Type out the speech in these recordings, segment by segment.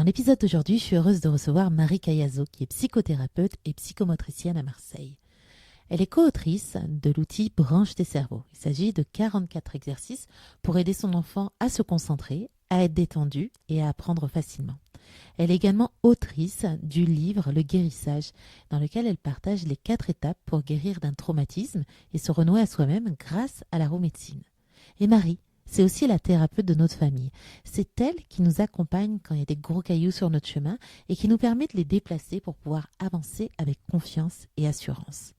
l'épisode d'aujourd'hui, je suis heureuse de recevoir Marie Cayazo, qui est psychothérapeute et psychomotricienne à Marseille. Elle est co-autrice de l'outil Branche tes cerveaux. Il s'agit de 44 exercices pour aider son enfant à se concentrer, à être détendu et à apprendre facilement. Elle est également autrice du livre Le guérissage, dans lequel elle partage les 4 étapes pour guérir d'un traumatisme et se renouer à soi-même grâce à la médecine. Et Marie, c'est aussi la thérapeute de notre famille. C'est elle qui nous accompagne quand il y a des gros cailloux sur notre chemin et qui nous permet de les déplacer pour pouvoir avancer avec confiance et assurance.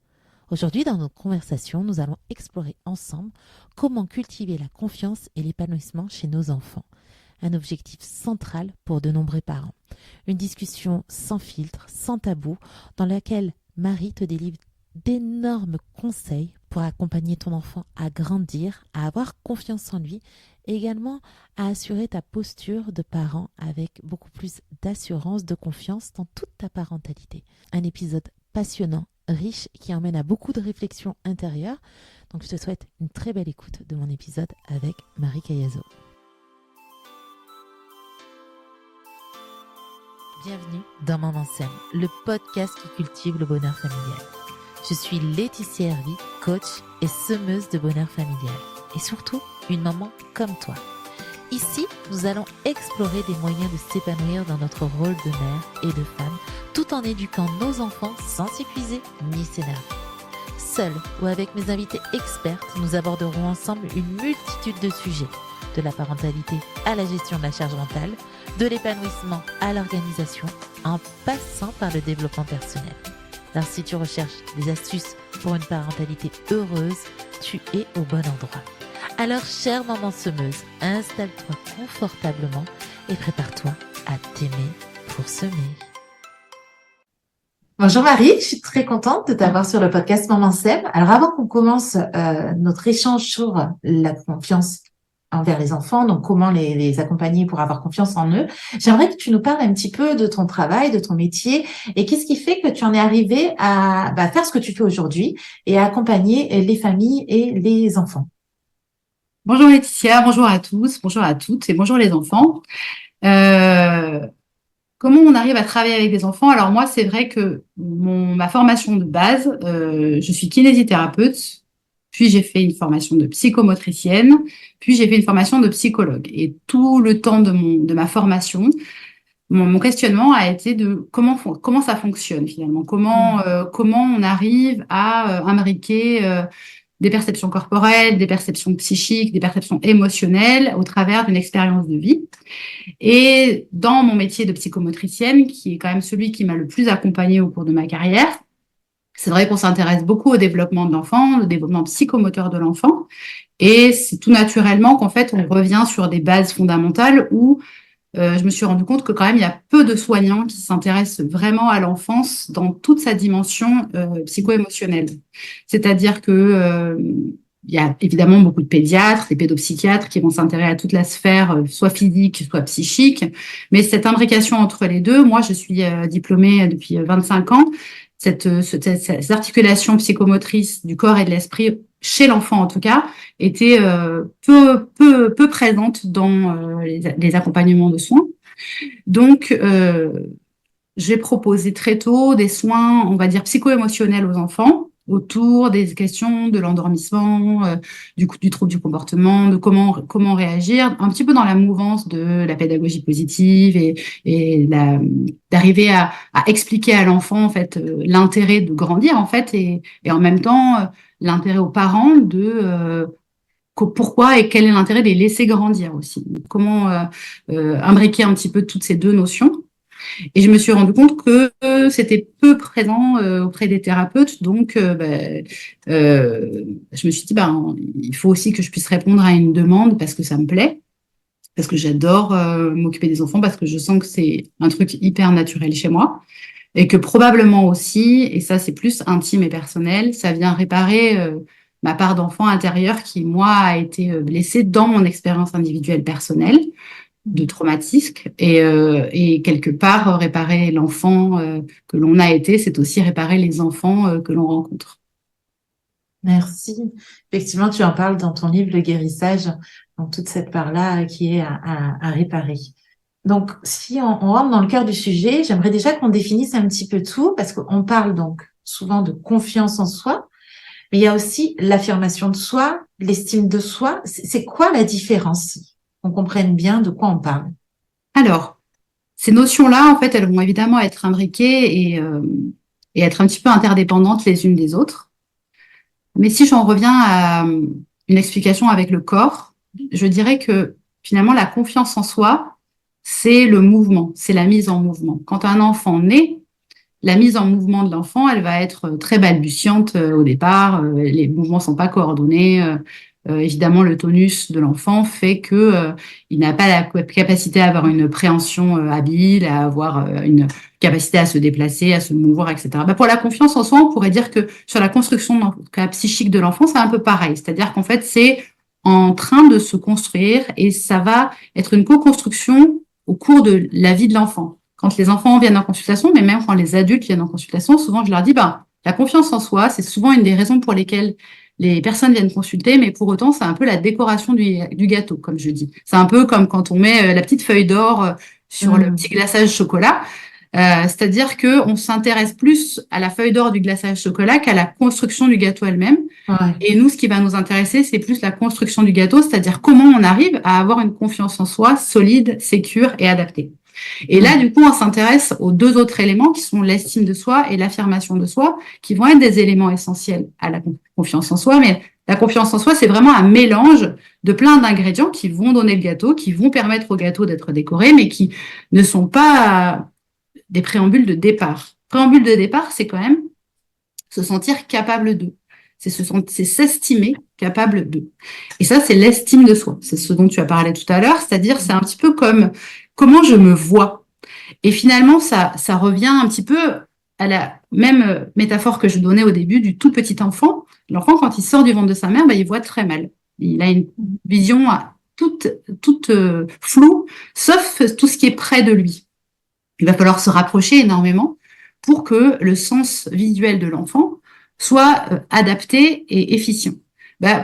Aujourd'hui, dans notre conversation, nous allons explorer ensemble comment cultiver la confiance et l'épanouissement chez nos enfants. Un objectif central pour de nombreux parents. Une discussion sans filtre, sans tabou, dans laquelle Marie te délivre d'énormes conseils pour accompagner ton enfant à grandir, à avoir confiance en lui et également à assurer ta posture de parent avec beaucoup plus d'assurance, de confiance dans toute ta parentalité. Un épisode passionnant, riche, qui emmène à beaucoup de réflexions intérieures. Donc je te souhaite une très belle écoute de mon épisode avec Marie Cayazo. Bienvenue dans Maman Sème, le podcast qui cultive le bonheur familial. Je suis Laetitia Hervy, coach et semeuse de bonheur familial. Et surtout, une maman comme toi. Ici, nous allons explorer des moyens de s'épanouir dans notre rôle de mère et de femme, tout en éduquant nos enfants sans s'épuiser ni s'énerver. Seule ou avec mes invités expertes, nous aborderons ensemble une multitude de sujets, de la parentalité à la gestion de la charge mentale, de l'épanouissement à l'organisation, en passant par le développement personnel. Alors si tu recherches des astuces pour une parentalité heureuse, tu es au bon endroit. Alors chère maman semeuse, installe-toi confortablement et prépare-toi à t'aimer pour semer. Bonjour Marie, je suis très contente de t'avoir sur le podcast Maman Sème. Alors avant qu'on commence notre échange sur la confiance envers les enfants, donc comment les accompagner pour avoir confiance en eux, j'aimerais que tu nous parles un petit peu de ton travail, de ton métier et qu'est-ce qui fait que tu en es arrivé à faire ce que tu fais aujourd'hui et à accompagner les familles et les enfants. Bonjour Laetitia, bonjour à tous, bonjour à toutes et bonjour les enfants. Comment on arrive à travailler avec des enfants? Alors moi, c'est vrai que ma formation de base, je suis kinésithérapeute, puis j'ai fait une formation de psychomotricienne, puis j'ai fait une formation de psychologue. Et tout le temps de ma formation, mon questionnement a été de comment ça fonctionne finalement, comment on arrive à imbriquer des perceptions corporelles, des perceptions psychiques, des perceptions émotionnelles au travers d'une expérience de vie. Et dans mon métier de psychomotricienne, qui est quand même celui qui m'a le plus accompagnée au cours de ma carrière, c'est vrai qu'on s'intéresse beaucoup au développement de l'enfant, au développement psychomoteur de l'enfant. Et c'est tout naturellement qu'en fait, on revient sur des bases fondamentales où je me suis rendu compte que quand même, il y a peu de soignants qui s'intéressent vraiment à l'enfance dans toute sa dimension psycho-émotionnelle. C'est-à-dire que il y a évidemment beaucoup de pédiatres, des pédopsychiatres qui vont s'intéresser à toute la sphère, soit physique, soit psychique. Mais cette imbrication entre les deux, moi, je suis diplômée depuis 25 ans. Cette articulation psychomotrice du corps et de l'esprit, chez l'enfant en tout cas, était peu présente dans les accompagnements de soins. Donc, j'ai proposé très tôt des soins, on va dire, psycho-émotionnels aux enfants autour des questions de l'endormissement, du trouble du comportement, de comment réagir, un petit peu dans la mouvance de la pédagogie positive et d'arriver à expliquer à l'enfant en fait l'intérêt de grandir en fait et en même temps l'intérêt aux parents de pourquoi et quel est l'intérêt de les laisser grandir aussi. Comment imbriquer un petit peu toutes ces deux notions. Et je me suis rendu compte que c'était peu présent auprès des thérapeutes. Donc, je me suis dit, il faut aussi que je puisse répondre à une demande parce que ça me plaît, parce que j'adore m'occuper des enfants, parce que je sens que c'est un truc hyper naturel chez moi. Et que probablement aussi, et ça c'est plus intime et personnel, ça vient réparer ma part d'enfant intérieur qui, moi, a été blessée dans mon expérience individuelle personnelle de traumatisme et quelque part réparer l'enfant que l'on a été, c'est aussi réparer les enfants que l'on rencontre. Merci. Effectivement, tu en parles dans ton livre Le guérissage, dans toute cette part-là qui est à réparer. Donc, si on rentre dans le cœur du sujet, j'aimerais déjà qu'on définisse un petit peu tout, parce qu'on parle donc souvent de confiance en soi, mais il y a aussi l'affirmation de soi, l'estime de soi. C'est quoi la différence? Qu'on comprenne bien de quoi on parle. Alors, ces notions-là, en fait, elles vont évidemment être imbriquées et être un petit peu interdépendantes les unes des autres. Mais si j'en reviens à une explication avec le corps, je dirais que finalement, la confiance en soi, c'est le mouvement, c'est la mise en mouvement. Quand un enfant naît, la mise en mouvement de l'enfant, elle va être très balbutiante au départ. Les mouvements sont pas coordonnés. Évidemment, le tonus de l'enfant fait que il n'a pas la capacité à avoir une préhension habile, à avoir une capacité à se déplacer, à se mouvoir, etc. Bah, pour la confiance en soi, on pourrait dire que sur la construction psychique de l'enfant, c'est un peu pareil. C'est-à-dire qu'en fait, c'est en train de se construire et ça va être une co-construction au cours de la vie de l'enfant. Quand les enfants viennent en consultation, mais même quand les adultes viennent en consultation, souvent je leur dis, la confiance en soi, c'est souvent une des raisons pour lesquelles les personnes viennent consulter, mais pour autant, c'est un peu la décoration du gâteau, comme je dis. C'est un peu comme quand on met la petite feuille d'or sur le petit glaçage chocolat. C'est-à-dire que on s'intéresse plus à la feuille d'or du glaçage chocolat qu'à la construction du gâteau elle-même. Ouais. Et nous, ce qui va nous intéresser, c'est plus la construction du gâteau, c'est-à-dire comment on arrive à avoir une confiance en soi solide, sécure et adaptée. Et là, du coup, on s'intéresse aux deux autres éléments qui sont l'estime de soi et l'affirmation de soi, qui vont être des éléments essentiels à la confiance en soi. Mais la confiance en soi, c'est vraiment un mélange de plein d'ingrédients qui vont donner le gâteau, qui vont permettre au gâteau d'être décoré, mais qui ne sont pas des préambules de départ. Préambule de départ, c'est quand même se sentir capable de. C'est s'estimer capable de. Et ça, c'est l'estime de soi. C'est ce dont tu as parlé tout à l'heure, c'est-à-dire c'est un petit peu comme comment je me vois. Et finalement, ça revient un petit peu à la même métaphore que je donnais au début du tout petit enfant. L'enfant, quand il sort du ventre de sa mère, il voit très mal. Il a une vision toute floue, sauf tout ce qui est près de lui. Il va falloir se rapprocher énormément pour que le sens visuel de l'enfant soit adapté et efficient.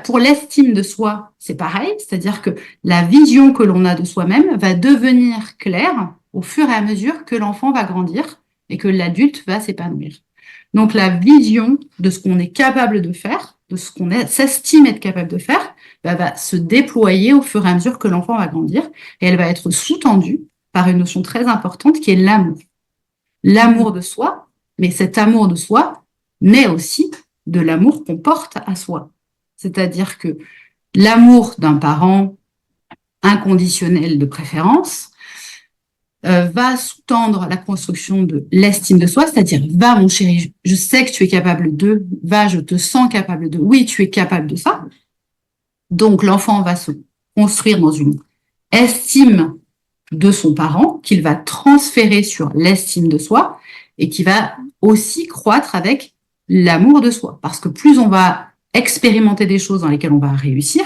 Pour l'estime de soi, c'est pareil, c'est-à-dire que la vision que l'on a de soi-même va devenir claire au fur et à mesure que l'enfant va grandir et que l'adulte va s'épanouir. Donc la vision de ce qu'on est capable de faire, de ce qu'on s'estime être capable de faire, va se déployer au fur et à mesure que l'enfant va grandir et elle va être sous-tendue par une notion très importante qui est l'amour. L'amour de soi, mais cet amour de soi naît aussi de l'amour qu'on porte à soi. C'est-à-dire que l'amour d'un parent inconditionnel de préférence va sous-tendre la construction de l'estime de soi, c'est-à-dire va mon chéri, je sais que tu es capable de, va, je te sens capable de, oui, tu es capable de ça. Donc l'enfant va se construire dans une estime de son parent qu'il va transférer sur l'estime de soi et qui va aussi croître avec l'amour de soi. Parce que plus on va expérimenter des choses dans lesquelles on va réussir,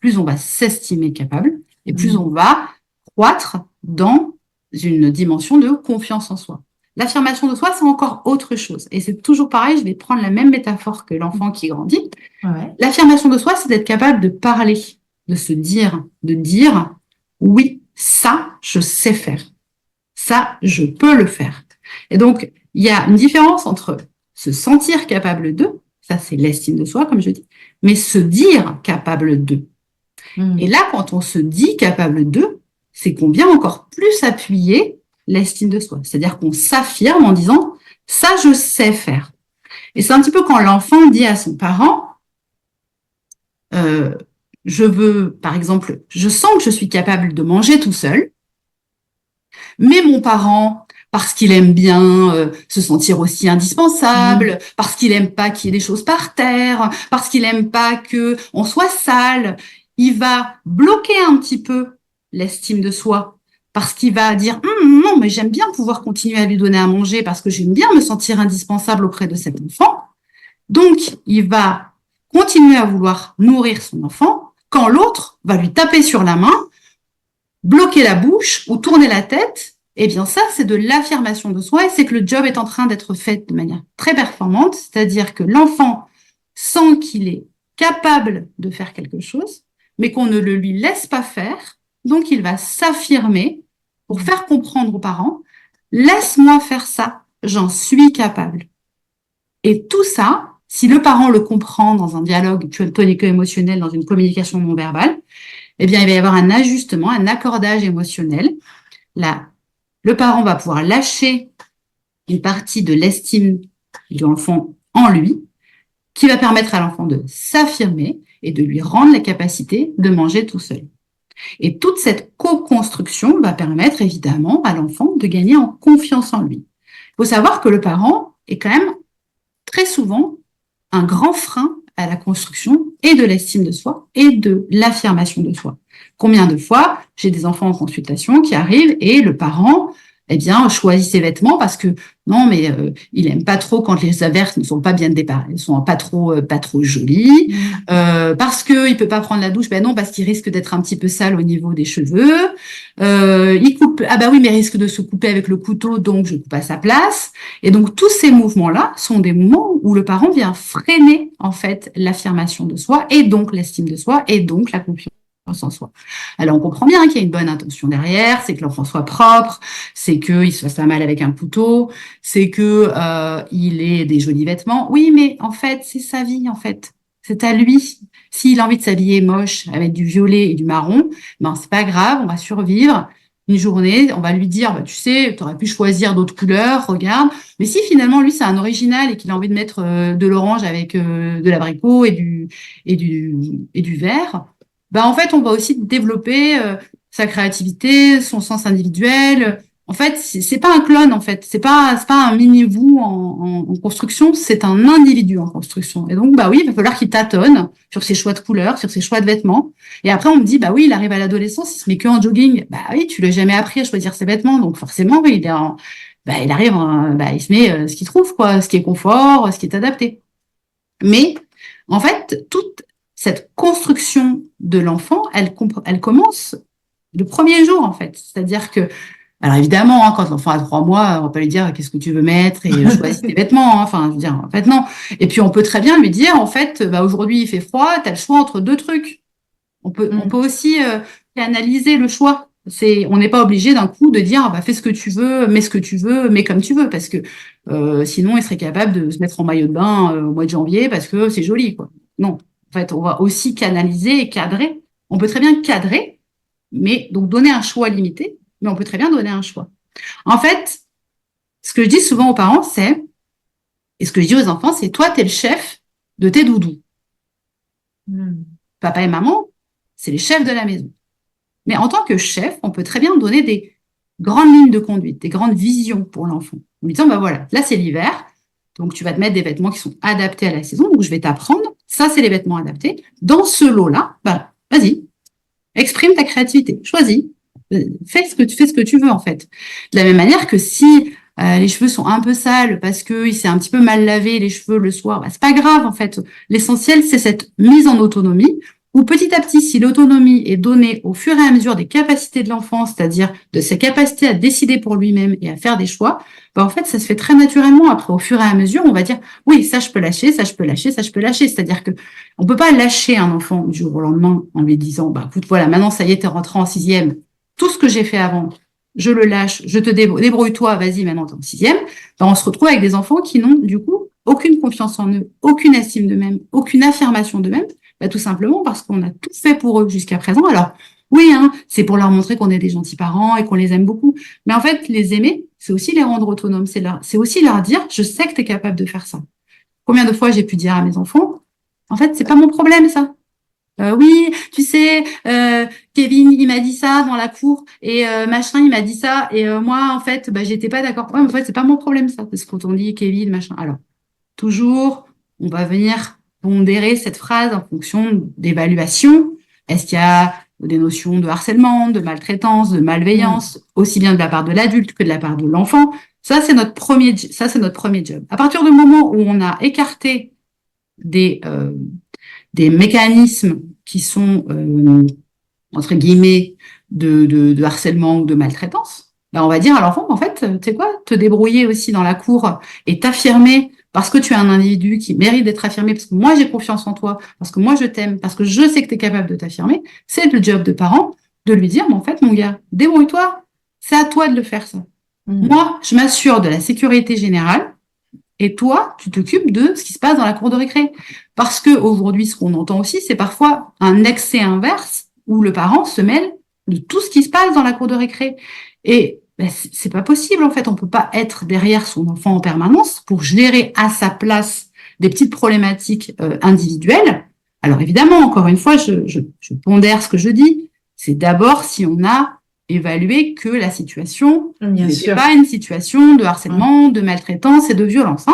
plus on va s'estimer capable et plus on va croître dans une dimension de confiance en soi. L'affirmation de soi, c'est encore autre chose. Et c'est toujours pareil, je vais prendre la même métaphore que l'enfant qui grandit. Ouais. L'affirmation de soi, c'est d'être capable de parler, de se dire, de dire, oui, ça, je sais faire. Ça, je peux le faire. Et donc, il y a une différence entre se sentir capable de, ça c'est l'estime de soi, comme je dis, mais se dire capable de. Et là, quand on se dit capable de, c'est qu'on vient encore plus appuyer l'estime de soi. C'est-à-dire qu'on s'affirme en disant, ça, je sais faire. Et c'est un petit peu quand l'enfant dit à son parent, je veux, par exemple, je sens que je suis capable de manger tout seul, mais mon parent, parce qu'il aime bien se sentir aussi indispensable, parce qu'il aime pas qu'il y ait des choses par terre, parce qu'il aime pas que on soit sale, il va bloquer un petit peu l'estime de soi, parce qu'il va dire non, mais j'aime bien pouvoir continuer à lui donner à manger parce que j'aime bien me sentir indispensable auprès de cet enfant. Donc, il va continuer à vouloir nourrir son enfant quand l'autre va lui taper sur la main, bloquer la bouche ou tourner la tête. Eh bien, ça, c'est de l'affirmation de soi et c'est que le job est en train d'être fait de manière très performante, c'est-à-dire que l'enfant sent qu'il est capable de faire quelque chose, mais qu'on ne le lui laisse pas faire, donc il va s'affirmer pour faire comprendre aux parents, laisse-moi faire ça, j'en suis capable. Et tout ça, si le parent le comprend dans un dialogue tonico-émotionnel, dans une communication non verbale, eh bien, il va y avoir un ajustement, un accordage émotionnel. Là, le parent va pouvoir lâcher une partie de l'estime de l'enfant en lui, qui va permettre à l'enfant de s'affirmer et de lui rendre la capacité de manger tout seul. Et toute cette co-construction va permettre évidemment à l'enfant de gagner en confiance en lui. Il faut savoir que le parent est quand même très souvent un grand frein à la construction et de l'estime de soi et de l'affirmation de soi. Combien de fois j'ai des enfants en consultation qui arrivent et le parent choisit ses vêtements parce que non, mais il aime pas trop quand les averses ne sont pas bien déparées, ne sont pas trop jolies, parce que il peut pas prendre la douche, non, parce qu'il risque d'être un petit peu sale au niveau des cheveux. Il coupe, oui, mais il risque de se couper avec le couteau, donc je coupe à sa place. Et donc tous ces mouvements-là sont des moments où le parent vient freiner en fait l'affirmation de soi et donc l'estime de soi et donc la confiance en soi. Alors on comprend bien qu'il y a une bonne intention derrière, c'est que l'enfant soit propre, c'est qu'il se fasse pas mal avec un couteau, c'est que il ait des jolis vêtements. Oui, mais en fait c'est sa vie en fait, c'est à lui. S'il a envie de s'habiller moche avec du violet et du marron, c'est pas grave, on va survivre. Une journée, on va lui dire, tu sais, tu aurais pu choisir d'autres couleurs, regarde. Mais si finalement lui c'est un original et qu'il a envie de mettre de l'orange avec de l'abricot et du vert. En fait, on va aussi développer sa créativité, son sens individuel. En fait, c'est pas un clone, en fait. C'est pas un mini-vous en construction, c'est un individu en construction. Et donc, oui, il va falloir qu'il tâtonne sur ses choix de couleurs, sur ses choix de vêtements. Et après, on me dit, oui, il arrive à l'adolescence, il se met que en jogging. Oui, tu l'as jamais appris à choisir ses vêtements. Donc, forcément, oui, il arrive, il se met ce qu'il trouve, quoi, ce qui est confort, ce qui est adapté. Mais, en fait, toute cette construction de l'enfant, elle commence le premier jour, en fait. C'est-à-dire que, alors évidemment, quand l'enfant a 3 mois, on va pas lui dire qu'est-ce que tu veux mettre et choisis tes vêtements. Enfin, je veux dire, en fait, non. Et puis, on peut très bien lui dire, en fait, aujourd'hui, il fait froid, tu as le choix entre 2 trucs. On peut aussi analyser le choix. On n'est pas obligé d'un coup de dire, fais ce que tu veux, mets ce que tu veux, mets comme tu veux, parce que sinon, il serait capable de se mettre en maillot de bain au mois de janvier parce que c'est joli, quoi. Non. En fait, on va aussi canaliser et cadrer. On peut très bien cadrer, mais donc donner un choix limité, mais on peut très bien donner un choix. En fait, ce que je dis souvent aux parents, et ce que je dis aux enfants, c'est toi, t'es le chef de tes doudous. Papa et maman, c'est les chefs de la maison. Mais en tant que chef, on peut très bien donner des grandes lignes de conduite, des grandes visions pour l'enfant. En lui disant, voilà, là c'est l'hiver, donc tu vas te mettre des vêtements qui sont adaptés à la saison, donc je vais t'apprendre, ça c'est les vêtements adaptés. Dans ce lot-là, vas-y, exprime ta créativité, choisis, fais ce que tu veux en fait. De la même manière que si les cheveux sont un peu sales parce qu'il s'est un petit peu mal lavé les cheveux le soir, c'est pas grave en fait. L'essentiel c'est cette mise en autonomie où petit à petit, si l'autonomie est donnée au fur et à mesure des capacités de l'enfant, c'est-à-dire de sa capacité à décider pour lui-même et à faire des choix, en fait, ça se fait très naturellement. Après, au fur et à mesure, on va dire, oui, ça, je peux lâcher, ça, je peux lâcher, ça, je peux lâcher. C'est-à-dire que on peut pas lâcher un enfant du jour au lendemain en lui disant, écoute, voilà, maintenant, ça y est, t'es rentré en 6e. Tout ce que j'ai fait avant, je le lâche, je te débrouille-toi, vas-y, maintenant, t'es en 6e. On se retrouve avec des enfants qui n'ont, du coup, aucune confiance en eux, aucune estime d'eux-mêmes, aucune affirmation d'eux-mêmes. Tout simplement parce qu'on a tout fait pour eux jusqu'à présent. Alors, oui, c'est pour leur montrer qu'on est des gentils parents et qu'on les aime beaucoup. Mais en fait, les aimer, c'est aussi les rendre autonomes. C'est aussi leur dire, je sais que tu es capable de faire ça. Combien de fois j'ai pu dire à mes enfants, en fait, c'est pas mon problème, ça. Oui, tu sais, Kevin, il m'a dit ça dans la cour et machin, il m'a dit ça et moi, en fait, j'étais pas d'accord. Ouais, mais en fait, c'est pas mon problème, ça. Parce que quand on dit Kevin, machin. Alors, toujours, on va venir pondérer cette phrase en fonction d'évaluation. Est-ce qu'il y a des notions de harcèlement, de maltraitance, de malveillance, aussi bien de la part de l'adulte que de la part de l'enfant? Ça, c'est notre premier job. À partir du moment où on a écarté des mécanismes qui sont, entre guillemets, de harcèlement ou de maltraitance, on va dire à l'enfant, en fait, tu sais quoi, te débrouiller aussi dans la cour et t'affirmer parce que tu es un individu qui mérite d'être affirmé, parce que moi j'ai confiance en toi, parce que moi je t'aime, parce que je sais que tu es capable de t'affirmer, c'est le job de parent de lui dire, en fait, mon gars, débrouille-toi, C'est à toi de le faire, ça. Moi, je m'assure de la sécurité générale et toi, tu t'occupes de ce qui se passe dans la cour de récré. Parce que aujourd'hui, ce qu'on entend aussi, c'est parfois un excès inverse où le parent se mêle de tout ce qui se passe dans la cour de récré. Et ben, c'est pas possible, en fait. On peut pas être derrière son enfant en permanence pour gérer à sa place des petites problématiques individuelles. Alors évidemment, encore une fois, je pondère ce que je dis. C'est d'abord si on a évalué que la situation n'est pas une situation de harcèlement, de maltraitance et de violence.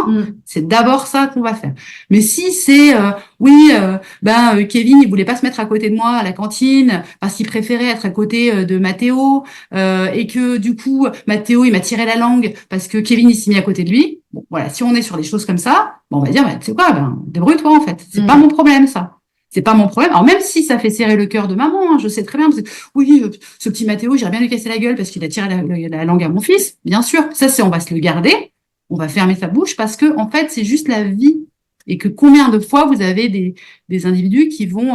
C'est d'abord ça qu'on va faire. Mais si c'est Kevin, il voulait pas se mettre à côté de moi à la cantine parce qu'il préférait être à côté de Mathéo et que du coup Mathéo il m'a tiré la langue parce que Kevin il s'est mis à côté de lui. Bon voilà, si on est sur des choses comme ça, bon, on va dire tu sais quoi, débrouille-toi en fait. C'est pas mon problème ça. C'est pas mon problème. Alors même si ça fait serrer le cœur de maman, je sais très bien. Oui, ce petit Mathéo, j'aurais bien lui casser la gueule parce qu'il a tiré la langue à mon fils. Bien sûr, ça c'est on va se le garder, on va fermer sa bouche parce que en fait c'est juste la vie et que combien de fois vous avez des individus qui vont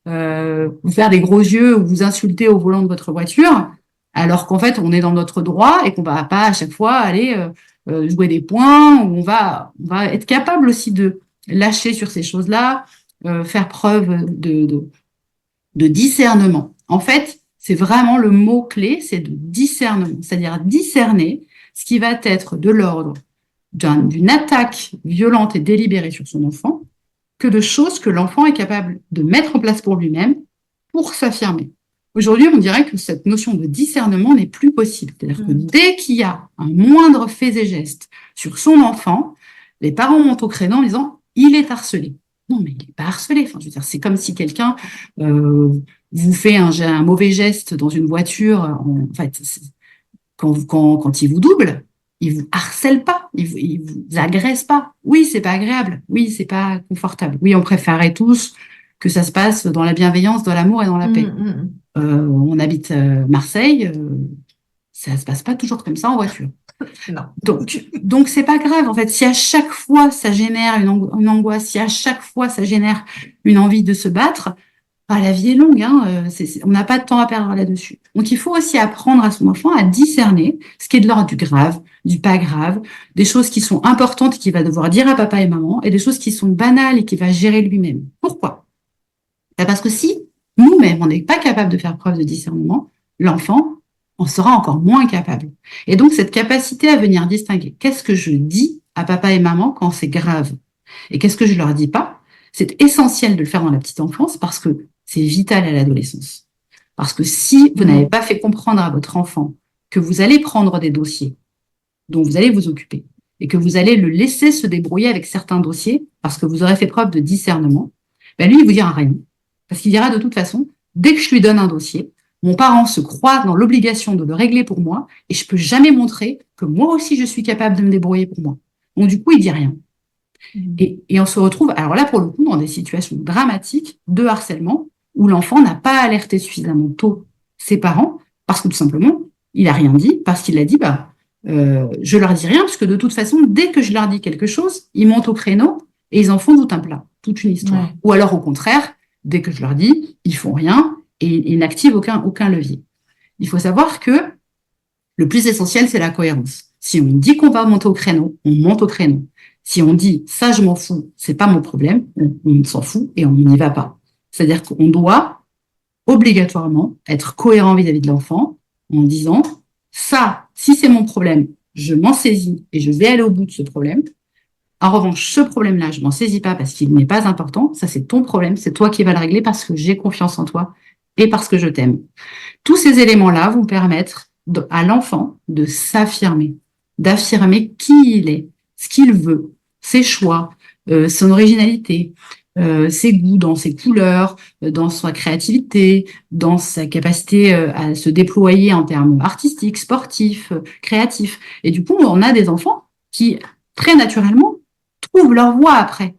vous faire des gros yeux ou vous insulter au volant de votre voiture alors qu'en fait on est dans notre droit et qu'on va pas à chaque fois aller jouer des points où on va être capable aussi de lâcher sur ces choses-là. Faire preuve de discernement. En fait, c'est vraiment le mot-clé, c'est de discernement, c'est-à-dire discerner ce qui va être de l'ordre d'une attaque violente et délibérée sur son enfant que de choses que l'enfant est capable de mettre en place pour lui-même pour s'affirmer. Aujourd'hui, on dirait que cette notion de discernement n'est plus possible. C'est-à-dire que dès qu'il y a un moindre fait et geste sur son enfant, les parents montent au créneau en disant « il est harcelé ». Non, mais il n'est pas harcelé. Enfin, je veux dire, c'est comme si quelqu'un vous fait un mauvais geste dans une voiture. En fait, quand il vous double, il vous harcèle pas, il vous agresse pas. Oui, c'est pas agréable. Oui, c'est pas confortable. Oui, on préférerait tous que ça se passe dans la bienveillance, dans l'amour et dans la paix. On habite Marseille, ça se passe pas toujours comme ça en voiture. Non. Donc c'est pas grave en fait. Si à chaque fois ça génère une angoisse, si à chaque fois ça génère une envie de se battre, la vie est longue. On n'a pas de temps à perdre là-dessus. Donc il faut aussi apprendre à son enfant à discerner ce qui est de l'ordre du grave, du pas grave, des choses qui sont importantes qu'il va devoir dire à papa et maman, et des choses qui sont banales et qu'il va gérer lui-même. Pourquoi? Parce que si nous-mêmes on n'est pas capable de faire preuve de discernement, l'enfant on sera encore moins capable. Et donc, cette capacité à venir distinguer qu'est-ce que je dis à papa et maman quand c'est grave et qu'est-ce que je leur dis pas, c'est essentiel de le faire dans la petite enfance parce que c'est vital à l'adolescence. Parce que si vous n'avez pas fait comprendre à votre enfant que vous allez prendre des dossiers dont vous allez vous occuper et que vous allez le laisser se débrouiller avec certains dossiers parce que vous aurez fait preuve de discernement, lui, il vous dira rien. Parce qu'il dira de toute façon, dès que je lui donne un dossier, mon parent se croit dans l'obligation de le régler pour moi et je peux jamais montrer que moi aussi je suis capable de me débrouiller pour moi. Donc du coup, il dit rien. Et on se retrouve, alors là pour le coup, dans des situations dramatiques de harcèlement où l'enfant n'a pas alerté suffisamment tôt ses parents parce que tout simplement, il a rien dit, parce qu'il a dit, je leur dis rien parce que de toute façon, dès que je leur dis quelque chose, ils montent au créneau et ils en font tout un plat, toute une histoire. Ouais. Ou alors au contraire, dès que je leur dis, ils font rien et ils n'activent aucun levier. Il faut savoir que le plus essentiel, c'est la cohérence. Si on dit qu'on va monter au créneau, on monte au créneau. Si on dit ça, je m'en fous, c'est pas mon problème, on s'en fout et on n'y va pas. C'est-à-dire qu'on doit obligatoirement être cohérent vis-à-vis de l'enfant en disant ça, si c'est mon problème, je m'en saisis et je vais aller au bout de ce problème. En revanche, ce problème-là, je m'en saisis pas parce qu'il n'est pas important. Ça, c'est ton problème. C'est toi qui vas le régler parce que j'ai confiance en toi et parce que je t'aime. Tous ces éléments-là vont permettre à l'enfant de s'affirmer, d'affirmer qui il est, ce qu'il veut, ses choix, son originalité, ses goûts dans ses couleurs, dans sa créativité, dans sa capacité à se déployer en termes artistiques, sportifs, créatifs. Et du coup, on a des enfants qui, très naturellement, trouvent leur voie après.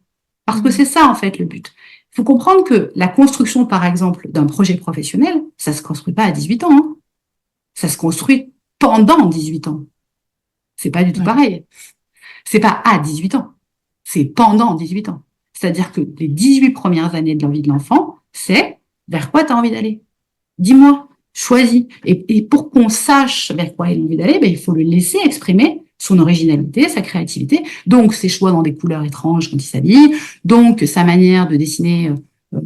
Parce que c'est ça, en fait, le but. Il faut comprendre que la construction, par exemple, d'un projet professionnel, ça se construit pas à 18 ans. Hein. Ça se construit pendant 18 ans. C'est pas du tout pareil. C'est pas à 18 ans. C'est pendant 18 ans. C'est-à-dire que les 18 premières années de la vie de l'enfant, c'est vers quoi tu as envie d'aller. Dis-moi, choisi. Et pour qu'on sache vers quoi il a envie d'aller, ben, il faut le laisser exprimer son originalité, sa créativité, donc ses choix dans des couleurs étranges quand il s'habille, donc sa manière de dessiner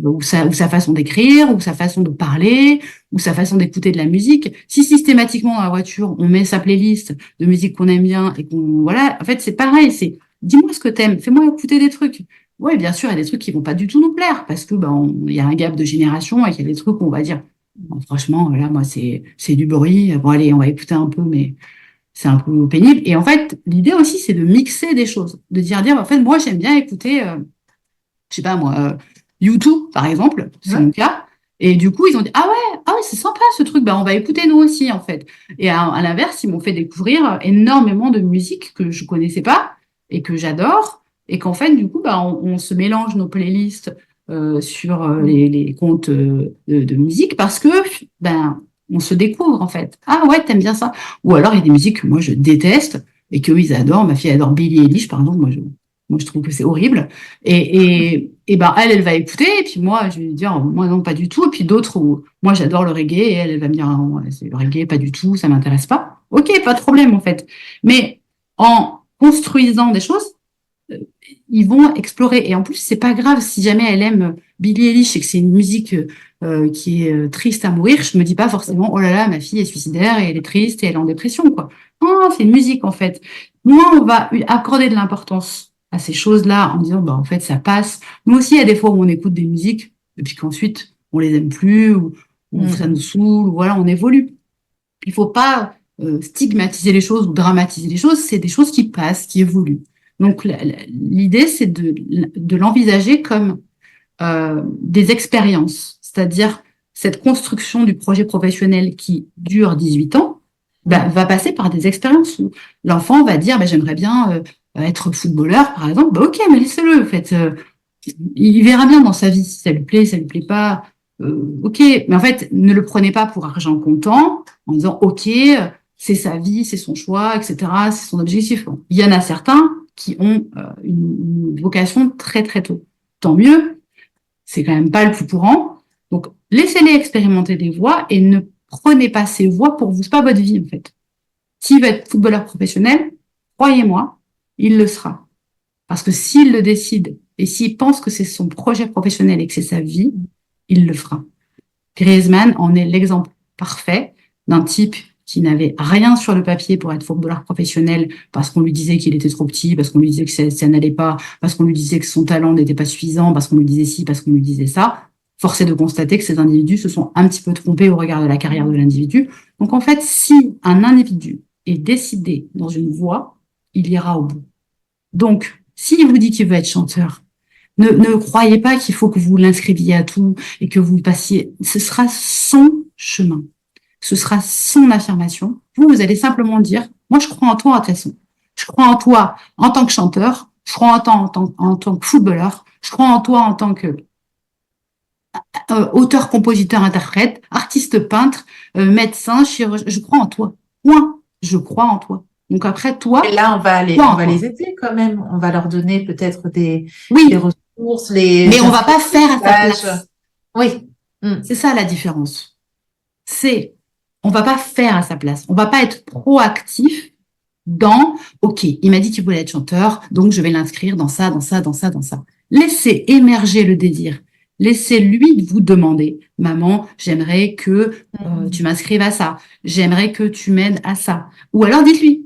ou sa façon d'écrire, ou sa façon de parler, ou sa façon d'écouter de la musique. Si systématiquement dans la voiture, on met sa playlist de musique qu'on aime bien et qu'on, voilà, en fait, c'est pareil, c'est, dis-moi ce que t'aimes, fais-moi écouter des trucs. Ouais, bien sûr, il y a des trucs qui vont pas du tout nous plaire parce que, ben, il y a un gap de génération et qu'il y a des trucs où on va dire, bon, franchement, là, moi, c'est du bruit. Bon, allez, on va écouter un peu, mais c'est un peu pénible. Et en fait, l'idée aussi, c'est de mixer des choses, de dire, en fait, moi, j'aime bien écouter, je sais pas moi, YouTube, par exemple, c'est mon cas. Et du coup, ils ont dit, ah ouais, c'est sympa ce truc, bah, on va écouter nous aussi, en fait. Et à l'inverse, ils m'ont fait découvrir énormément de musique que je connaissais pas et que j'adore. Et qu'en fait, du coup, bah, on se mélange nos playlists sur les comptes de musique parce que, ben, on se découvre, en fait. Ah ouais, t'aimes bien ça. Ou alors, il y a des musiques que moi, je déteste et qu'eux, ils adorent. Ma fille adore Billie Eilish, par exemple. Moi, je trouve que c'est horrible. Et ben, elle va écouter, et puis moi, je vais lui dire, moi, non, pas du tout. Et puis d'autres où, moi, j'adore le reggae, et elle va me dire, ah, non, ouais, c'est le reggae, pas du tout, ça m'intéresse pas. Ok, pas de problème, en fait. Mais en construisant des choses, euh, ils vont explorer. Et en plus, c'est pas grave si jamais elle aime Billie Eilish et que c'est une musique qui est triste à mourir. Je me dis pas forcément, oh là là, ma fille est suicidaire et elle est triste et elle est en dépression, quoi. Non, c'est une musique, en fait. Moins on va accorder de l'importance à ces choses-là en disant, bah, en fait, ça passe. Nous aussi, il y a des fois où on écoute des musiques et puis qu'ensuite, on les aime plus ou ça nous saoule, ou voilà, on évolue. Il faut pas stigmatiser les choses ou dramatiser les choses. C'est des choses qui passent, qui évoluent. Donc, l'idée, c'est de l'envisager comme des expériences, c'est-à-dire cette construction du projet professionnel qui dure 18 ans, bah, va passer par des expériences où l'enfant va dire, bah, j'aimerais bien être footballeur, par exemple. Bah, ok, mais laissez-le, en fait. Il verra bien dans sa vie si ça lui plaît pas. Ok, mais en fait, ne le prenez pas pour argent comptant en disant, ok, c'est sa vie, c'est son choix, etc., c'est son objectif. Bon, il y en a certains qui ont une vocation très, très tôt. Tant mieux, c'est quand même pas le plus courant. Donc, laissez-les expérimenter des voies et ne prenez pas ces voies pour vous. C'est pas votre vie, en fait. S'il veut être footballeur professionnel, croyez-moi, il le sera. Parce que s'il le décide et s'il pense que c'est son projet professionnel et que c'est sa vie, il le fera. Griezmann en est l'exemple parfait d'un type qui n'avait rien sur le papier pour être footballeur professionnel parce qu'on lui disait qu'il était trop petit, parce qu'on lui disait que ça n'allait pas, parce qu'on lui disait que son talent n'était pas suffisant, parce qu'on lui disait ci, parce qu'on lui disait ça. Force est de constater que ces individus se sont un petit peu trompés au regard de la carrière de l'individu. Donc en fait, si un individu est décidé dans une voie, il ira au bout. Donc, s'il vous dit qu'il veut être chanteur, ne croyez pas qu'il faut que vous l'inscriviez à tout et que vous passiez. Ce sera son chemin. Ce sera son affirmation. Vous allez simplement dire, moi, je crois en toi, de toute façon. Je crois en toi en tant que chanteur. Je crois en toi en tant que footballeur. Je crois en toi en tant que auteur, compositeur, interprète, artiste, peintre, médecin, chirurgien. Je crois en toi. Point. Je crois en toi. Donc après, Et toi, là, crois on en va toi. les aider quand même. On va leur donner peut-être des Oui, ressources, mais on va pas faire à sa stages. place. Oui. Mm. C'est ça la différence. C'est, on va pas faire à sa place. On va pas être proactif dans, OK, il m'a dit qu'il voulait être chanteur, donc je vais l'inscrire dans ça, dans ça, dans ça, dans ça. Laissez émerger le désir. Laissez-lui vous demander, maman, j'aimerais que tu m'inscrives à ça. J'aimerais que tu m'aides à ça. Ou alors dites-lui,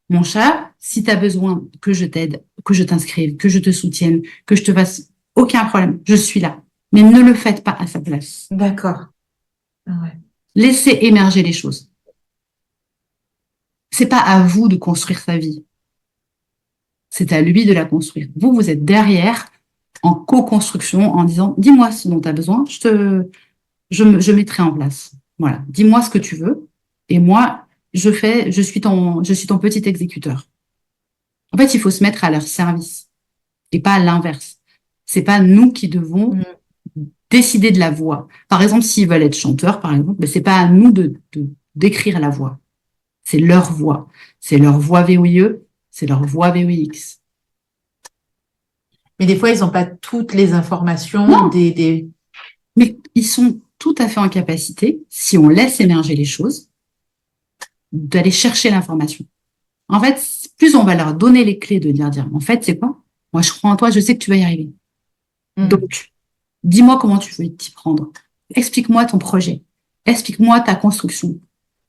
mon chat, si tu as besoin que je t'aide, que je t'inscrive, que je te soutienne, que je te fasse aucun problème, je suis là. Mais ne le faites pas à sa place. D'accord. Ah ouais. Laissez émerger les choses. C'est pas à vous de construire sa vie. C'est à lui de la construire. Vous, vous êtes derrière en co-construction en disant, dis-moi ce dont tu as besoin, je mettrai en place. Voilà. Dis-moi ce que tu veux. Et moi, je suis ton petit exécuteur. En fait, il faut se mettre à leur service et pas à l'inverse. C'est pas nous qui devons Mm. décider de la voix. Par exemple, s'ils veulent être chanteurs, par exemple, ben, c'est pas à nous de d'écrire la voix. C'est leur voix. C'est leur voix VOIE, c'est leur voix VOIX. Mais des fois, ils n'ont pas toutes les informations Non, mais ils sont tout à fait en capacité, si on laisse émerger les choses, d'aller chercher l'information. En fait, plus on va leur donner les clés de dire, en fait, c'est quoi? Moi, je crois en toi, je sais que tu vas y arriver. Donc, dis-moi comment tu veux t'y prendre. Explique-moi ton projet. Explique-moi ta construction.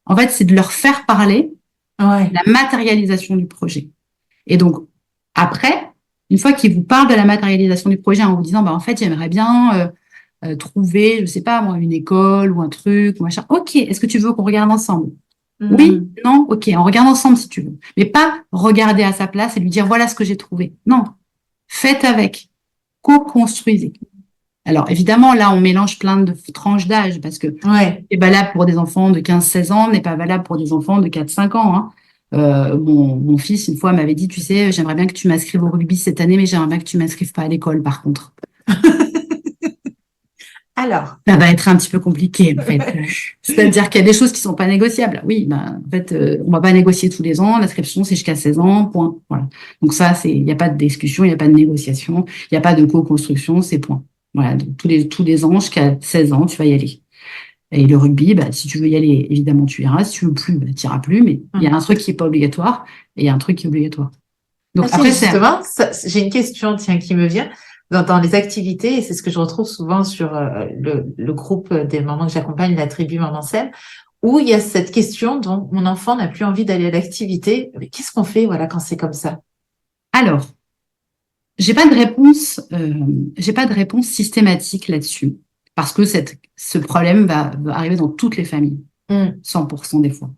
En fait, c'est de leur faire parler Ouais. la matérialisation du projet. Et donc, après, une fois qu'ils vous parlent de la matérialisation du projet en vous disant, en fait, j'aimerais bien trouver, je sais pas, moi, une école ou un truc, ou machin. Ok, est-ce que tu veux qu'on regarde ensemble? Oui, non, ok, on regarde ensemble si tu veux. Mais pas regarder à sa place et lui dire, voilà ce que j'ai trouvé. Non, faites avec, co-construisez. Alors, évidemment, là, on mélange plein de tranches d'âge parce que Ouais. c'est valable pour des enfants de 15-16 ans, n'est pas valable pour des enfants de 4-5 ans. Hein. Mon fils, une fois, m'avait dit, tu sais, j'aimerais bien que tu m'inscrives au rugby cette année, mais j'aimerais bien que tu m'inscrives pas à l'école, par contre. Alors, Ça va être un petit peu compliqué, en fait. C'est-à-dire qu'il y a des choses qui sont pas négociables. Oui, en fait, on va pas négocier tous les ans. L'inscription, c'est jusqu'à 16 ans, point. Voilà. Donc ça, il n'y a pas de discussion, il n'y a pas de négociation, il n'y a pas de co-construction, c'est point. Voilà. Donc, tous les ans, jusqu'à 16 ans, tu vas y aller. Et le rugby, si tu veux y aller, évidemment, tu iras. Si tu veux plus, tu iras plus. Mais il y a un truc qui est pas obligatoire et il y a un truc qui est obligatoire. Donc après, justement, j'ai une question, tiens, qui me vient. Dans les activités, et c'est ce que je retrouve souvent sur le groupe des mamans que j'accompagne, la tribu Maman Sème, où il y a cette question dont mon enfant n'a plus envie d'aller à l'activité. Mais qu'est-ce qu'on fait, voilà, quand c'est comme ça? Alors, j'ai pas de réponse systématique là-dessus, parce que ce problème va arriver dans toutes les familles, 100% des fois.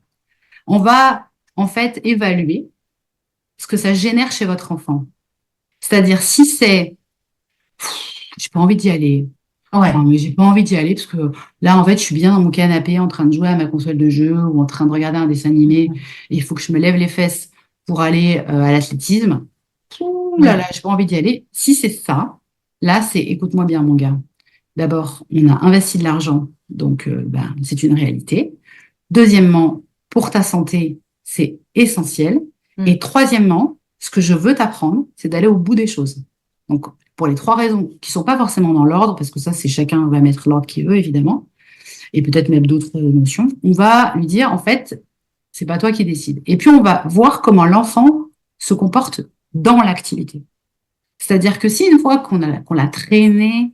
On va en fait évaluer ce que ça génère chez votre enfant. C'est-à-dire si c'est j'ai pas envie d'y aller. Ouais. Enfin, mais j'ai pas envie d'y aller parce que là, en fait, je suis bien dans mon canapé en train de jouer à ma console de jeu ou en train de regarder un dessin animé et il faut que je me lève les fesses pour aller à l'athlétisme. Ouh là là, j'ai pas envie d'y aller. Si c'est ça, là, écoute-moi bien, mon gars. D'abord, on a investi de l'argent, donc c'est une réalité. Deuxièmement, pour ta santé, c'est essentiel. Et troisièmement, ce que je veux t'apprendre, c'est d'aller au bout des choses. Donc, pour les 3 raisons qui sont pas forcément dans l'ordre, parce que ça, c'est chacun va mettre l'ordre qu'il veut, évidemment, et peut-être même d'autres notions, on va lui dire, en fait, c'est pas toi qui décides. Et puis, on va voir comment l'enfant se comporte dans l'activité. C'est-à-dire que si une fois qu'on l'a traîné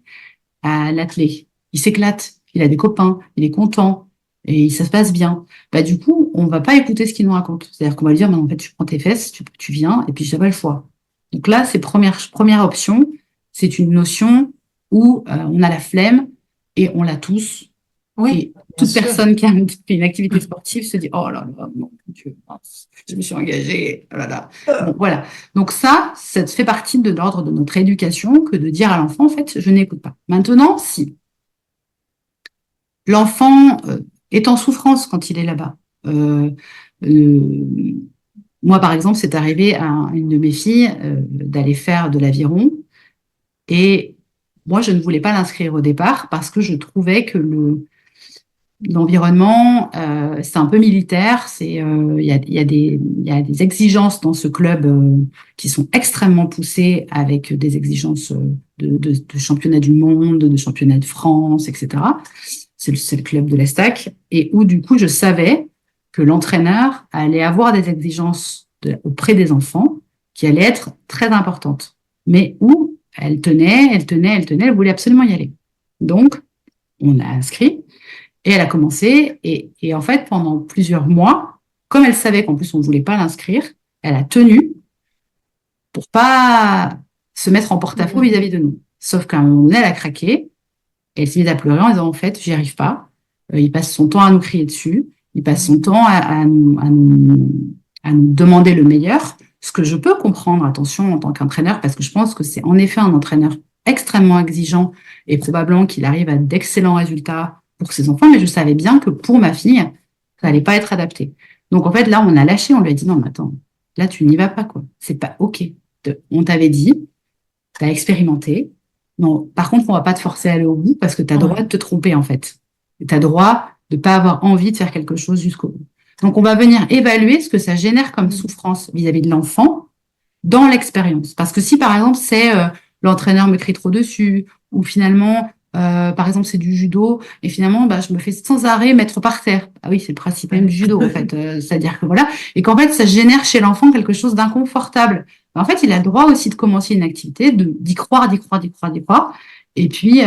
à l'athlé, il s'éclate, il a des copains, il est content, et ça se passe bien, du coup, on va pas écouter ce qu'il nous raconte. C'est-à-dire qu'on va lui dire, en fait, tu prends tes fesses, tu viens, et puis je n'ai pas le choix. Donc là, c'est première option, c'est une notion où on a la flemme et on l'a tous. Oui, et toute personne qui a fait une activité sportive se dit, oh là là, mon Dieu, je me suis engagée, oh là là. Bon, voilà. Donc ça fait partie de l'ordre de notre éducation que de dire à l'enfant, en fait, je n'écoute pas. Maintenant, si l'enfant est en souffrance quand il est là-bas, moi, par exemple, c'est arrivé à une de mes filles d'aller faire de l'aviron. Et moi, je ne voulais pas l'inscrire au départ parce que je trouvais que l'environnement, c'est un peu militaire. Il y a des exigences dans ce club qui sont extrêmement poussées avec des exigences de championnat du monde, de championnat de France, etc. C'est le club de l'Estac. Et où, du coup, je savais que l'entraîneur allait avoir des exigences auprès des enfants qui allaient être très importantes. Mais où elle tenait, elle voulait absolument y aller. Donc, on a inscrit et elle a commencé. Et en fait, pendant plusieurs mois, comme elle savait qu'en plus on ne voulait pas l'inscrire, elle a tenu pour pas se mettre en porte-à-faux vis-à-vis de nous. Sauf qu'à un moment donné, elle a craqué. Et elle s'est mise à pleurer en disant, en fait, j'y arrive pas. Il passe son temps à nous crier dessus. Il passe son temps à nous demander le meilleur. Ce que je peux comprendre, attention, en tant qu'entraîneur, parce que je pense que c'est en effet un entraîneur extrêmement exigeant et probablement qu'il arrive à d'excellents résultats pour ses enfants, mais je savais bien que pour ma fille, ça allait pas être adapté. Donc, en fait, là, on a lâché, on lui a dit, non, mais attends, là, tu n'y vas pas, quoi. C'est pas OK. On t'avait dit, tu as expérimenté. Non, par contre, on va pas te forcer à aller au bout parce que tu as droit de te tromper, en fait. Tu as droit de pas avoir envie de faire quelque chose jusqu'au bout. Donc, on va venir évaluer ce que ça génère comme souffrance vis-à-vis de l'enfant dans l'expérience. Parce que si, par exemple, c'est l'entraîneur me crie trop dessus, ou finalement, par exemple, c'est du judo, et finalement, bah, je me fais sans arrêt mettre par terre. Ah oui, c'est le principe même du judo, en fait. C'est-à-dire que voilà, et qu'en fait, ça génère chez l'enfant quelque chose d'inconfortable. En fait, il a le droit aussi de commencer une activité, d'y croire, d'y croire, d'y croire, d'y croire. Et puis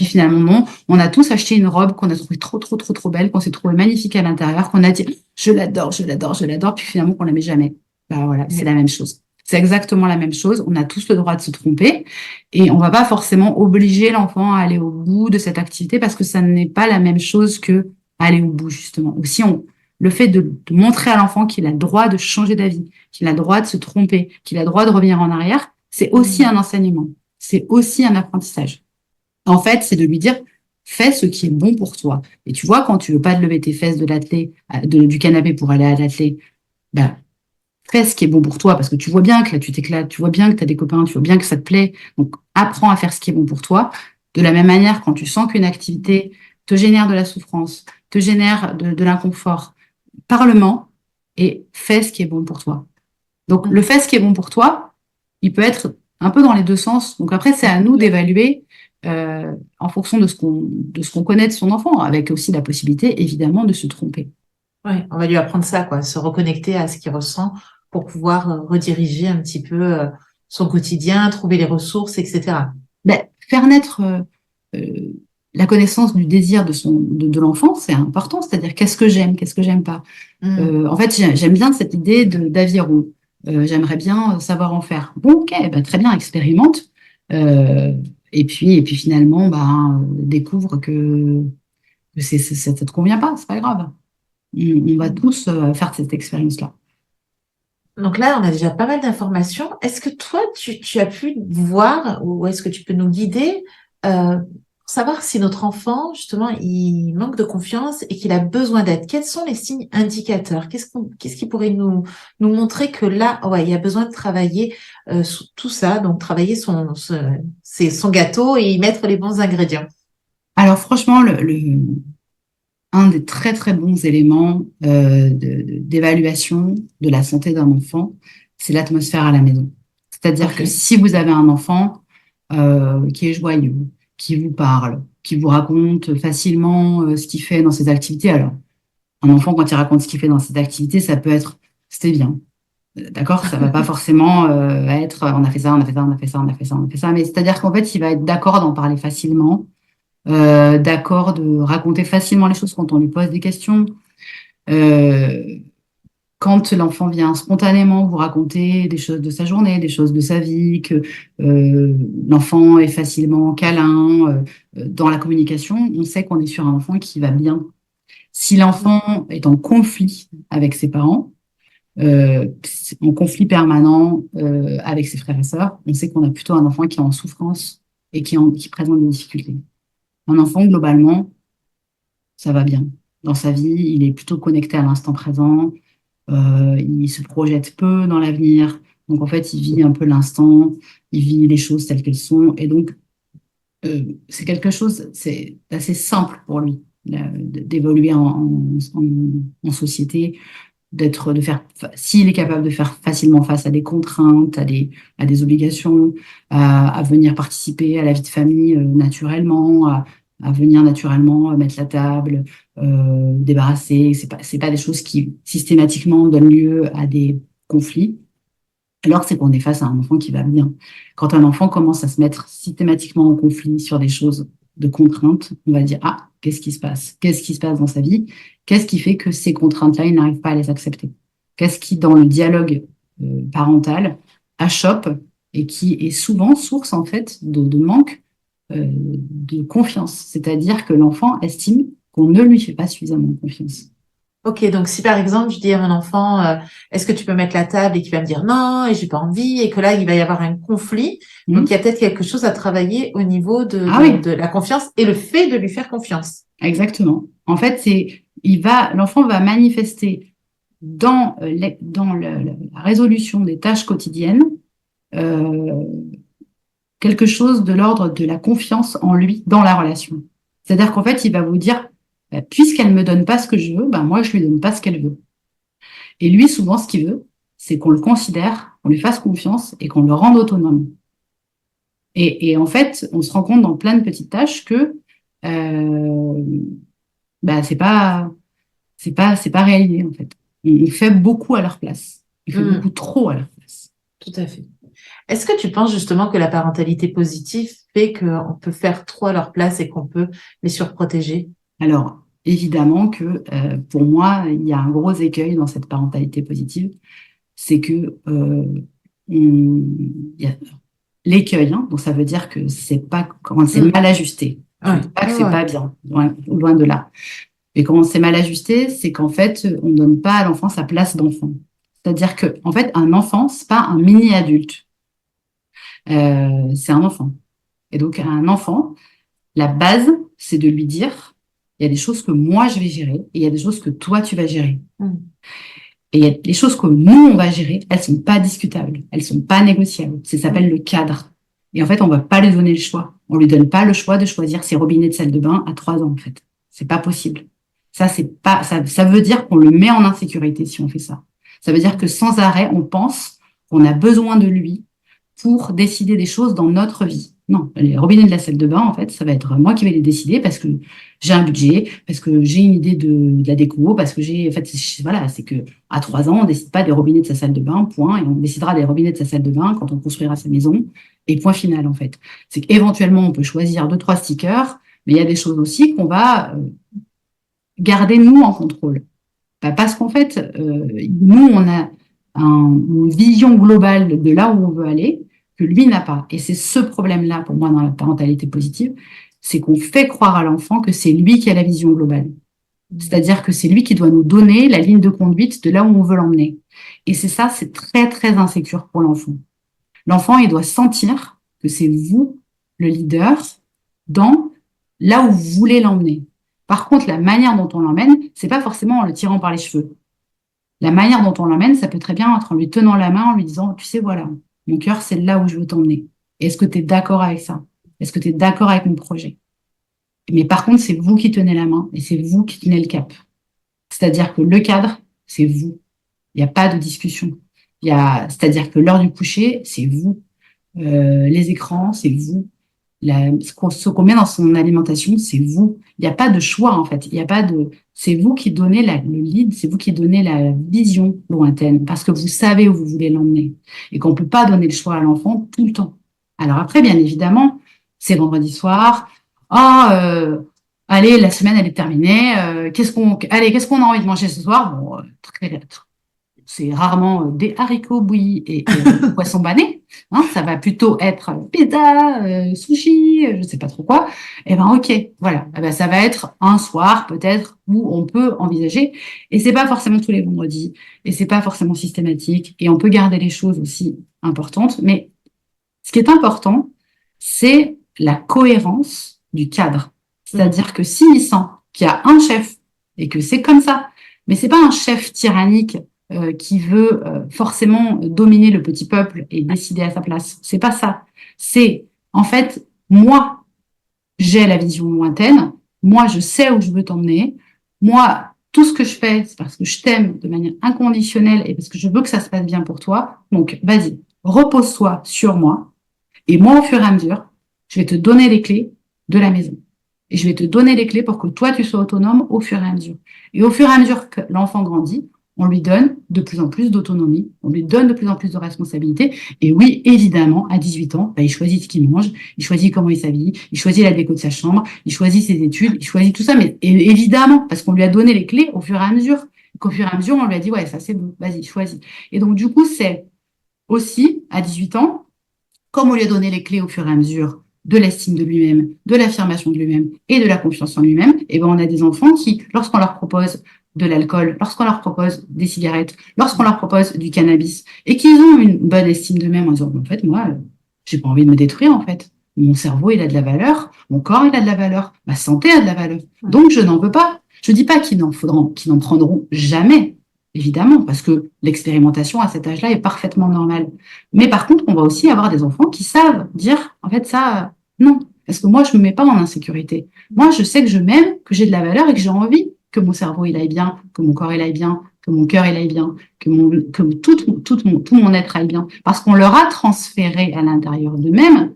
finalement, non, on a tous acheté une robe qu'on a trouvée trop, trop, trop, trop belle, qu'on s'est trouvé magnifique à l'intérieur, qu'on a dit, je l'adore, je l'adore, je l'adore, puis finalement, qu'on la met jamais. Bah voilà, c'est la même chose. C'est exactement la même chose. On a tous le droit de se tromper et on va pas forcément obliger l'enfant à aller au bout de cette activité parce que ça n'est pas la même chose que aller au bout, justement. Aussi, le fait de montrer à l'enfant qu'il a le droit de changer d'avis, qu'il a le droit de se tromper, qu'il a le droit de revenir en arrière, c'est aussi un enseignement. C'est aussi un apprentissage. En fait, c'est de lui dire, fais ce qui est bon pour toi. Et tu vois, quand tu veux pas te lever tes fesses de l'athlé, du canapé pour aller à l'athlé, ben, fais ce qui est bon pour toi, parce que tu vois bien que là, tu t'éclates, tu vois bien que tu as des copains, tu vois bien que ça te plaît. Donc, apprends à faire ce qui est bon pour toi. De la même manière, quand tu sens qu'une activité te génère de la souffrance, te génère de l'inconfort, parle-en et fais ce qui est bon pour toi. Donc, le fais ce qui est bon pour toi, il peut être un peu dans les deux sens. Donc, après, c'est à nous d'évaluer en fonction de ce qu'on connaît de son enfant, avec aussi la possibilité, évidemment, de se tromper. Ouais, on va lui apprendre ça, quoi, se reconnecter à ce qu'il ressent pour pouvoir rediriger un petit peu son quotidien, trouver les ressources, etc. Ben, faire naître euh, la connaissance du désir de l'enfant, c'est important. C'est-à-dire, qu'est-ce que j'aime pas. En fait, j'aime bien cette idée d'aviron. J'aimerais bien savoir en faire. Bon, ok, ben, très bien, expérimente. Euh, et puis finalement, ben, découvre que ça te convient pas, c'est pas grave. On va tous faire cette expérience-là. Donc là, on a déjà pas mal d'informations. Est-ce que toi, tu as pu voir ou est-ce que tu peux nous guider pour savoir si notre enfant, justement, il manque de confiance et qu'il a besoin d'aide? Quels sont les signes indicateurs? Qu'est-ce qui pourrait nous montrer que là, ouais, il y a besoin de travailler tout ça, donc travailler son gâteau et y mettre les bons ingrédients? Alors franchement, un des très très bons éléments d'évaluation de la santé d'un enfant, c'est l'atmosphère à la maison. C'est-à-dire que Ok. si vous avez un enfant qui est joyeux, qui vous parle, qui vous raconte facilement ce qu'il fait dans ses activités, alors un enfant quand il raconte ce qu'il fait dans ses activités, ça peut être c'était bien. D'accord? Ça va pas forcément être on a fait ça, on a fait ça, on a fait ça, on a fait ça, on a fait ça, mais c'est-à-dire qu'en fait, il va être d'accord d'en parler facilement, d'accord de raconter facilement les choses quand on lui pose des questions. Euh, Quand l'enfant vient spontanément vous raconter des choses de sa journée, des choses de sa vie, que l'enfant est facilement câlin, dans la communication, on sait qu'on est sur un enfant qui va bien. Si l'enfant est en conflit avec ses parents, en conflit permanent avec ses frères et sœurs, on sait qu'on a plutôt un enfant qui est en souffrance et qui présente des difficultés. Un enfant, globalement, ça va bien. Dans sa vie, il est plutôt connecté à l'instant présent, il se projette peu dans l'avenir. Donc, en fait, il vit un peu l'instant, il vit les choses telles qu'elles sont. Et donc, c'est quelque chose, c'est assez simple pour lui d'évoluer en société, s'il est capable de faire facilement face à des contraintes, à des obligations, à venir participer à la vie de famille naturellement, à venir naturellement mettre la table, débarrasser. C'est pas des choses qui systématiquement donnent lieu à des conflits. Alors c'est qu'on est face à un enfant qui va bien. Quand un enfant commence à se mettre systématiquement en conflit sur des choses de contraintes, on va dire, ah, qu'est-ce qui se passe? Qu'est-ce qui se passe dans sa vie? Qu'est-ce qui fait que ces contraintes-là, il n'arrive pas à les accepter? Qu'est-ce qui, dans le dialogue parental, achoppe et qui est souvent source, en fait, de manque de confiance? C'est-à-dire que l'enfant estime qu'on ne lui fait pas suffisamment confiance. Ok, donc si par exemple je dis à mon enfant, est-ce que tu peux mettre la table et qu'il va me dire non et j'ai pas envie et que là il va y avoir un conflit, Hmm. donc il y a peut-être quelque chose à travailler au niveau Ah oui, de la confiance et le fait de lui faire confiance. exactement. En fait, l'enfant va manifester dans la résolution des tâches quotidiennes euh, quelque chose de l'ordre de la confiance en lui dans la relation. C'est-à-dire qu'en fait, il va vous dire, puisqu'elle me donne pas ce que je veux, ben moi je lui donne pas ce qu'elle veut. Et lui, souvent, ce qu'il veut, c'est qu'on le considère, qu'on lui fasse confiance et qu'on le rende autonome. Et en fait, on se rend compte dans plein de petites tâches que euh, bah, c'est pas réalisé, en fait. On fait beaucoup à leur place. On fait beaucoup trop à leur place. Tout à fait. Est-ce que tu penses justement que la parentalité positive fait qu'on peut faire trop à leur place et qu'on peut les surprotéger? Alors, évidemment que pour moi, il y a un gros écueil dans cette parentalité positive, c'est que il y a l'écueil, hein, donc ça veut dire que c'est pas quand c'est mal ajusté. Je ne Ouais. dis pas que Ouais, c'est ouais. pas bien, loin de là. Et quand c'est mal ajusté, c'est qu'en fait, on ne donne pas à l'enfant sa place d'enfant. C'est-à-dire que, en fait, un enfant, c'est pas un mini-adulte. C'est un enfant. Et donc, un enfant, la base, c'est de lui dire, il y a des choses que moi, je vais gérer et il y a des choses que toi, tu vas gérer. Mm. Et il y a les choses que nous, on va gérer, elles sont pas discutables, elles sont pas négociables. Ça s'appelle le cadre. Et en fait, on va pas lui donner le choix. On lui donne pas le choix de choisir ses robinets de salle de bain à 3 ans, en fait. C'est pas possible. Ça, c'est pas, ça veut dire qu'on le met en insécurité si on fait ça. Ça veut dire que sans arrêt, on pense qu'on a besoin de lui pour décider des choses dans notre vie. Non, les robinets de la salle de bain, en fait, ça va être moi qui vais les décider parce que j'ai un budget, parce que j'ai une idée de la déco, parce que j'ai, en fait, voilà, c'est que à 3 ans, on décide pas des robinets de sa salle de bain, point, et on décidera des robinets de sa salle de bain quand on construira sa maison, et point final, en fait. C'est qu'éventuellement, on peut choisir 2, 3 stickers, mais il y a des choses aussi qu'on va garder nous en contrôle. Bah, parce qu'en fait, nous, on a une vision globale de là où on veut aller que lui n'a pas. Et c'est ce problème-là, pour moi, dans la parentalité positive, c'est qu'on fait croire à l'enfant que c'est lui qui a la vision globale. C'est-à-dire que c'est lui qui doit nous donner la ligne de conduite de là où on veut l'emmener. Et c'est ça, c'est très, très insécure pour l'enfant. L'enfant, il doit sentir que c'est vous, le leader, dans là où vous voulez l'emmener. Par contre, la manière dont on l'emmène, c'est pas forcément en le tirant par les cheveux. La manière dont on l'emmène, ça peut très bien être en lui tenant la main, en lui disant, tu sais, voilà, mon cœur, c'est là où je veux t'emmener. Est-ce que tu es d'accord avec ça? Est-ce que tu es d'accord avec mon projet? Mais par contre, c'est vous qui tenez la main et c'est vous qui tenez le cap. C'est-à-dire que le cadre, c'est vous. Il n'y a pas de discussion. C'est-à-dire que l'heure du coucher, c'est vous. Les écrans, c'est vous. Ce qu'on met dans son alimentation, c'est vous. Il n'y a pas de choix, en fait. Il y a pas de, c'est vous qui donnez le lead, c'est vous qui donnez la vision lointaine, parce que vous savez où vous voulez l'emmener. Et qu'on peut pas donner le choix à l'enfant tout le temps. Alors après, bien évidemment, c'est vendredi soir. Allez, la semaine, elle est terminée. Qu'est-ce qu'on a envie de manger ce soir? Bon, c'est rarement des haricots bouillis et poisson banné. Hein, ça va plutôt être pizza, sushi, je sais pas trop quoi. Eh ben ok, voilà. Eh ben, ça va être un soir peut-être où on peut envisager. Et c'est pas forcément tous les vendredis. Et c'est pas forcément systématique. Et on peut garder les choses aussi importantes. Mais ce qui est important, c'est la cohérence du cadre. C'est-à-dire que s'il sent qu'il y a un chef et que c'est comme ça, mais c'est pas un chef tyrannique qui veut forcément dominer le petit peuple et décider à sa place. C'est pas ça. C'est en fait moi j'ai la vision lointaine, moi je sais où je veux t'emmener, moi tout ce que je fais c'est parce que je t'aime de manière inconditionnelle et parce que je veux que ça se passe bien pour toi. Donc vas-y, repose-toi sur moi et moi au fur et à mesure, je vais te donner les clés de la maison. Et je vais te donner les clés pour que toi, tu sois autonome au fur et à mesure. Et au fur et à mesure que l'enfant grandit, on lui donne de plus en plus d'autonomie, on lui donne de plus en plus de responsabilités. Et oui, évidemment, à 18 ans, il choisit ce qu'il mange, il choisit comment il s'habille, il choisit la déco de sa chambre, il choisit ses études, il choisit tout ça. Mais évidemment, parce qu'on lui a donné les clés au fur et à mesure, qu'au fur et à mesure, on lui a dit, ouais, ça c'est bon, vas-y, choisis. Et donc, du coup, c'est aussi, à 18 ans, comme on lui a donné les clés au fur et à mesure de l'estime de lui-même, de l'affirmation de lui-même et de la confiance en lui-même, et ben on a des enfants qui, lorsqu'on leur propose de l'alcool, lorsqu'on leur propose des cigarettes, lorsqu'on leur propose du cannabis, et qu'ils ont une bonne estime d'eux-mêmes en disant, en fait, moi, j'ai pas envie de me détruire, en fait. Mon cerveau, il a de la valeur, mon corps, il a de la valeur, ma santé a de la valeur. Donc, je n'en veux pas. Je dis pas qu'ils n'en prendront jamais, évidemment, parce que l'expérimentation à cet âge-là est parfaitement normale. Mais par contre, on va aussi avoir des enfants qui savent dire, en fait, ça, non. Parce que moi, je me mets pas en insécurité. Moi, je sais que je m'aime, que j'ai de la valeur et que j'ai envie que mon cerveau, il aille bien, que mon corps, il aille bien, que mon cœur, il aille bien, que tout mon être aille bien. Parce qu'on leur a transféré à l'intérieur d'eux-mêmes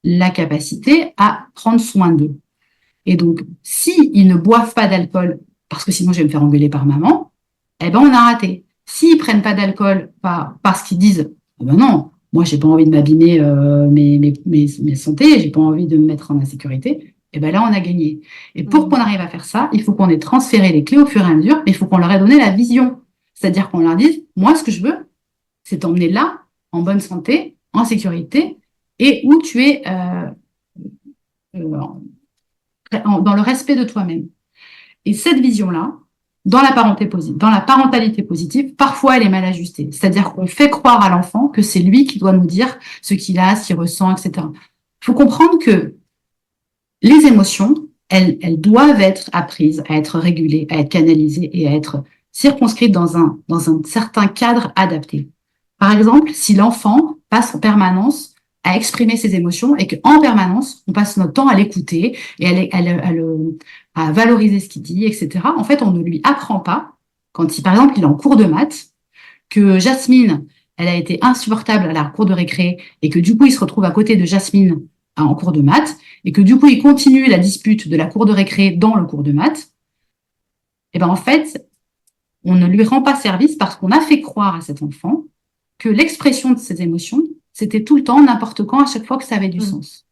la capacité à prendre soin d'eux. Et donc, si ils ne boivent pas d'alcool, parce que sinon je vais me faire engueuler par maman, eh ben on a raté. S'ils prennent pas d'alcool parce qu'ils disent, ah ben non, moi j'ai pas envie de m'abîmer mes santé, j'ai pas envie de me mettre en insécurité, eh ben là on a gagné. Et pour qu'on arrive à faire ça, il faut qu'on ait transféré les clés au fur et à mesure, mais il faut qu'on leur ait donné la vision. C'est-à-dire qu'on leur dise, moi ce que je veux, c'est t'emmener là, en bonne santé, en sécurité, et où tu es dans le respect de toi-même. Et cette vision-là, dans la parentalité positive, parfois elle est mal ajustée. C'est-à-dire qu'on fait croire à l'enfant que c'est lui qui doit nous dire ce qu'il a, ce qu'il ressent, etc. Il faut comprendre que les émotions, elles doivent être apprises, à être régulées, à être canalisées et à être circonscrites dans un certain cadre adapté. Par exemple, si l'enfant passe en permanence à exprimer ses émotions et qu'en permanence, on passe notre temps à l'écouter et à valoriser ce qu'il dit, etc. En fait, on ne lui apprend pas, quand par exemple, il est en cours de maths, que Jasmine, elle a été insupportable à la cour de récré et que du coup, il se retrouve à côté de Jasmine en cours de maths et que du coup, il continue la dispute de la cour de récré dans le cours de maths. Et ben en fait, on ne lui rend pas service parce qu'on a fait croire à cet enfant que l'expression de ses émotions, c'était tout le temps, n'importe quand, à chaque fois que ça avait du sens.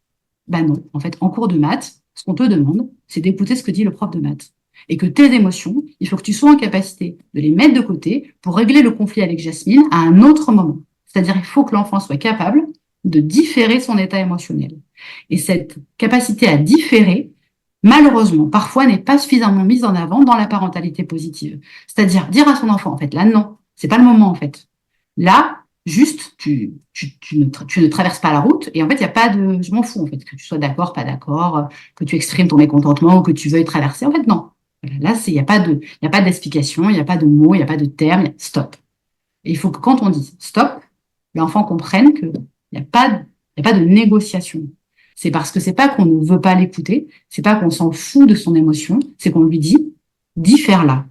Ben non, en fait, en cours de maths, ce qu'on te demande, c'est d'écouter ce que dit le prof de maths. Et que tes émotions, il faut que tu sois en capacité de les mettre de côté pour régler le conflit avec Jasmine à un autre moment. C'est-à-dire, il faut que l'enfant soit capable de différer son état émotionnel. Et cette capacité à différer, malheureusement, parfois n'est pas suffisamment mise en avant dans la parentalité positive. C'est-à-dire, dire à son enfant, en fait, là, non, c'est pas le moment, en fait. Là, juste, tu ne traverses pas la route et en fait, il n'y a pas de, je m'en fous en fait, que tu sois d'accord, pas d'accord, que tu exprimes ton mécontentement ou que tu veuilles traverser. En fait, non. Là, il n'y a pas d'explication, il n'y a pas de mots, il n'y a pas de terme, stop. Et il faut que quand on dit stop, l'enfant comprenne qu'il n'y a pas de négociation. C'est parce que c'est pas qu'on ne veut pas l'écouter, c'est pas qu'on s'en fout de son émotion, c'est qu'on lui dit, diffère là.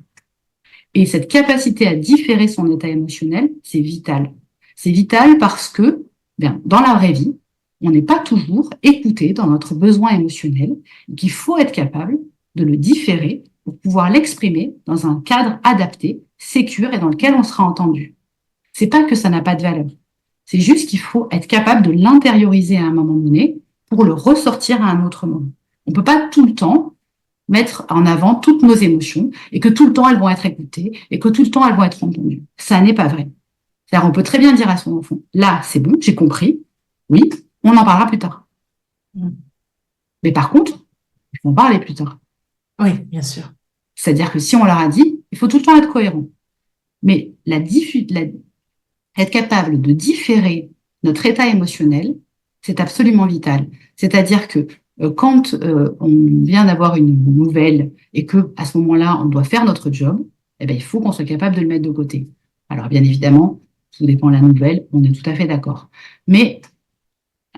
Et cette capacité à différer son état émotionnel, c'est vital. C'est vital parce que, bien, dans la vraie vie, on n'est pas toujours écouté dans notre besoin émotionnel, et qu'il faut être capable de le différer pour pouvoir l'exprimer dans un cadre adapté, sécure et dans lequel on sera entendu. C'est pas que ça n'a pas de valeur. C'est juste qu'il faut être capable de l'intérioriser à un moment donné pour le ressortir à un autre moment. On peut pas tout le temps mettre en avant toutes nos émotions et que tout le temps elles vont être écoutées et que tout le temps elles vont être entendues. Ça n'est pas vrai. C'est-à-dire, on peut très bien dire à son enfant, là, c'est bon, j'ai compris, oui, on en parlera plus tard. Mais par contre, il faut en parler plus tard. Oui, bien sûr. C'est-à-dire que si on leur a dit, il faut tout le temps être cohérent. Mais être capable de différer notre état émotionnel, c'est absolument vital. C'est-à-dire que quand on vient d'avoir une nouvelle et que à ce moment-là, on doit faire notre job, eh ben, il faut qu'on soit capable de le mettre de côté. Alors, bien évidemment, tout dépend de la nouvelle, on est tout à fait d'accord. Mais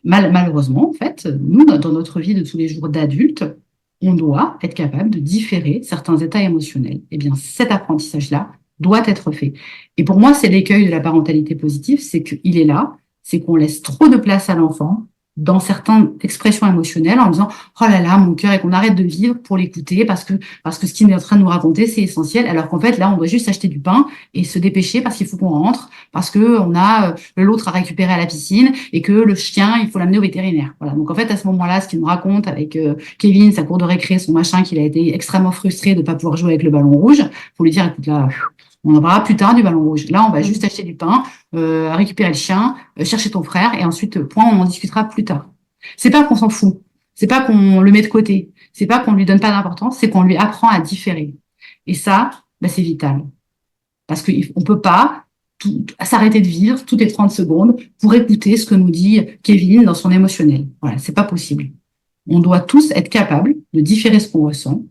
malheureusement, en fait, nous, dans notre vie de tous les jours d'adulte, on doit être capable de différer certains états émotionnels. Eh bien, cet apprentissage-là doit être fait. Et pour moi, c'est l'écueil de la parentalité positive, c'est qu'il est là, c'est qu'on laisse trop de place à l'enfant dans certaines expressions émotionnelles en disant oh là là mon cœur et qu'on arrête de vivre pour l'écouter parce que ce qu'il est en train de nous raconter c'est essentiel alors qu'en fait là on doit juste acheter du pain et se dépêcher parce qu'il faut qu'on rentre parce que on a l'autre à récupérer à la piscine et que le chien il faut l'amener au vétérinaire. Voilà, donc en fait à ce moment-là ce qu'il nous raconte avec Kevin, sa cour de récré, son machin, qu'il a été extrêmement frustré de pas pouvoir jouer avec le ballon rouge, faut lui dire écoute là on en parlera plus tard du ballon rouge. Là, on va juste acheter du pain, récupérer le chien, chercher ton frère, et ensuite, point, on en discutera plus tard. C'est pas qu'on s'en fout, c'est pas qu'on le met de côté, c'est pas qu'on lui donne pas d'importance, c'est qu'on lui apprend à différer. Et ça, bah, c'est vital. Parce qu'on peut pas s'arrêter de vivre toutes les 30 secondes pour écouter ce que nous dit Kevin dans son émotionnel. Voilà, c'est pas possible. On doit tous être capables de différer ce qu'on ressent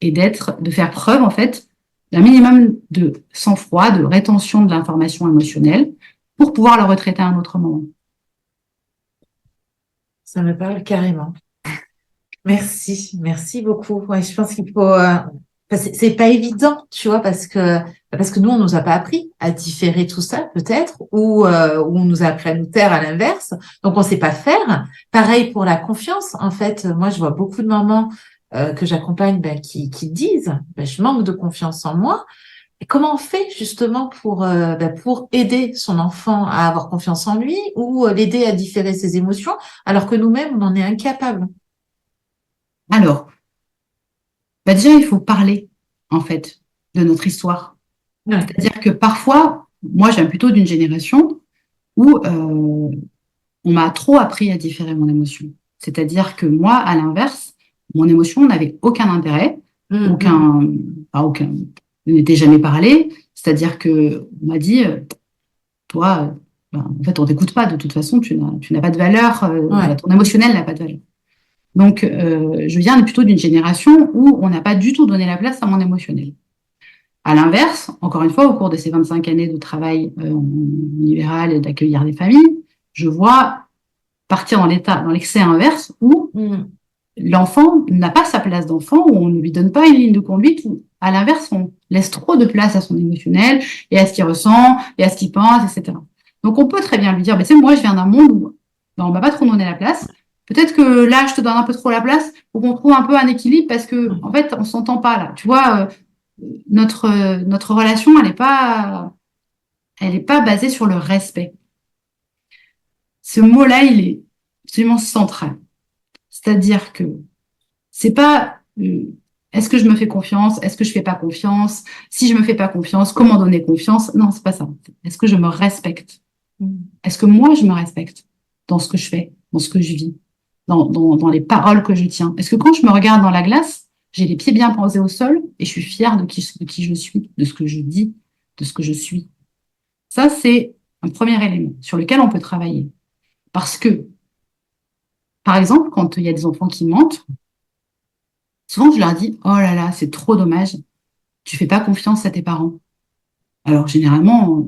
et de faire preuve, en fait, d'un minimum de sang-froid, de rétention de l'information émotionnelle pour pouvoir le retraiter à un autre moment. Ça me parle carrément. Merci beaucoup. Ouais, je pense qu'il faut Enfin, c'est pas évident, tu vois, parce que nous, on nous a pas appris à différer tout ça, peut-être, ou on nous a appris à nous taire à l'inverse. Donc, on sait pas faire. Pareil pour la confiance. En fait, moi, je vois beaucoup de mamans que j'accompagne, qui disent, je manque de confiance en moi. Et comment on fait justement pour aider son enfant à avoir confiance en lui ou l'aider à différer ses émotions, alors que nous-mêmes, on en est incapables. Alors, déjà, il faut parler, en fait, de notre histoire. Ouais. C'est-à-dire que parfois, moi, je viens plutôt d'une génération où on m'a trop appris à différer mon émotion. C'est-à-dire que moi, à l'inverse, mon émotion n'avait aucun intérêt, Mm, aucun, pas aucun, ne n'était jamais parlé. C'est-à-dire que on m'a dit, toi, en fait, on t'écoute pas. De toute façon, tu n'as pas de valeur. Voilà, ouais. ton émotionnel n'a pas de valeur. Donc, je viens plutôt d'une génération où on n'a pas du tout donné la place à mon émotionnel. À l'inverse, encore une fois, au cours de ces 25 années de travail en libéral et d'accueillir des familles, je vois partir dans l'excès inverse où Mm. l'enfant n'a pas sa place d'enfant, où on ne lui donne pas une ligne de conduite, où à l'inverse, on laisse trop de place à son émotionnel et à ce qu'il ressent et à ce qu'il pense, etc. Donc on peut très bien lui dire, tu sais, moi je viens d'un monde où on m'a pas trop donné la place. Peut-être que là, je te donne un peu trop la place pour qu'on trouve un peu un équilibre parce que en fait, on s'entend pas là. Tu vois, notre relation, elle est pas basée sur le respect. Ce mot-là, il est absolument central. C'est-à-dire que c'est pas est-ce que je me fais confiance, est-ce que je fais pas confiance, si je me fais pas confiance, comment donner confiance? Non, c'est pas ça. Est-ce que je me respecte? Mm. Est-ce que moi je me respecte dans ce que je fais, dans ce que je vis, dans les paroles que je tiens? Est-ce que quand je me regarde dans la glace, j'ai les pieds bien posés au sol et je suis fière de qui je suis, de ce que je dis, de ce que je suis? Ça, c'est un premier élément sur lequel on peut travailler. Parce que, par exemple, quand il y a des enfants qui mentent, souvent je leur dis, oh là là, c'est trop dommage, tu fais pas confiance à tes parents. Alors, généralement,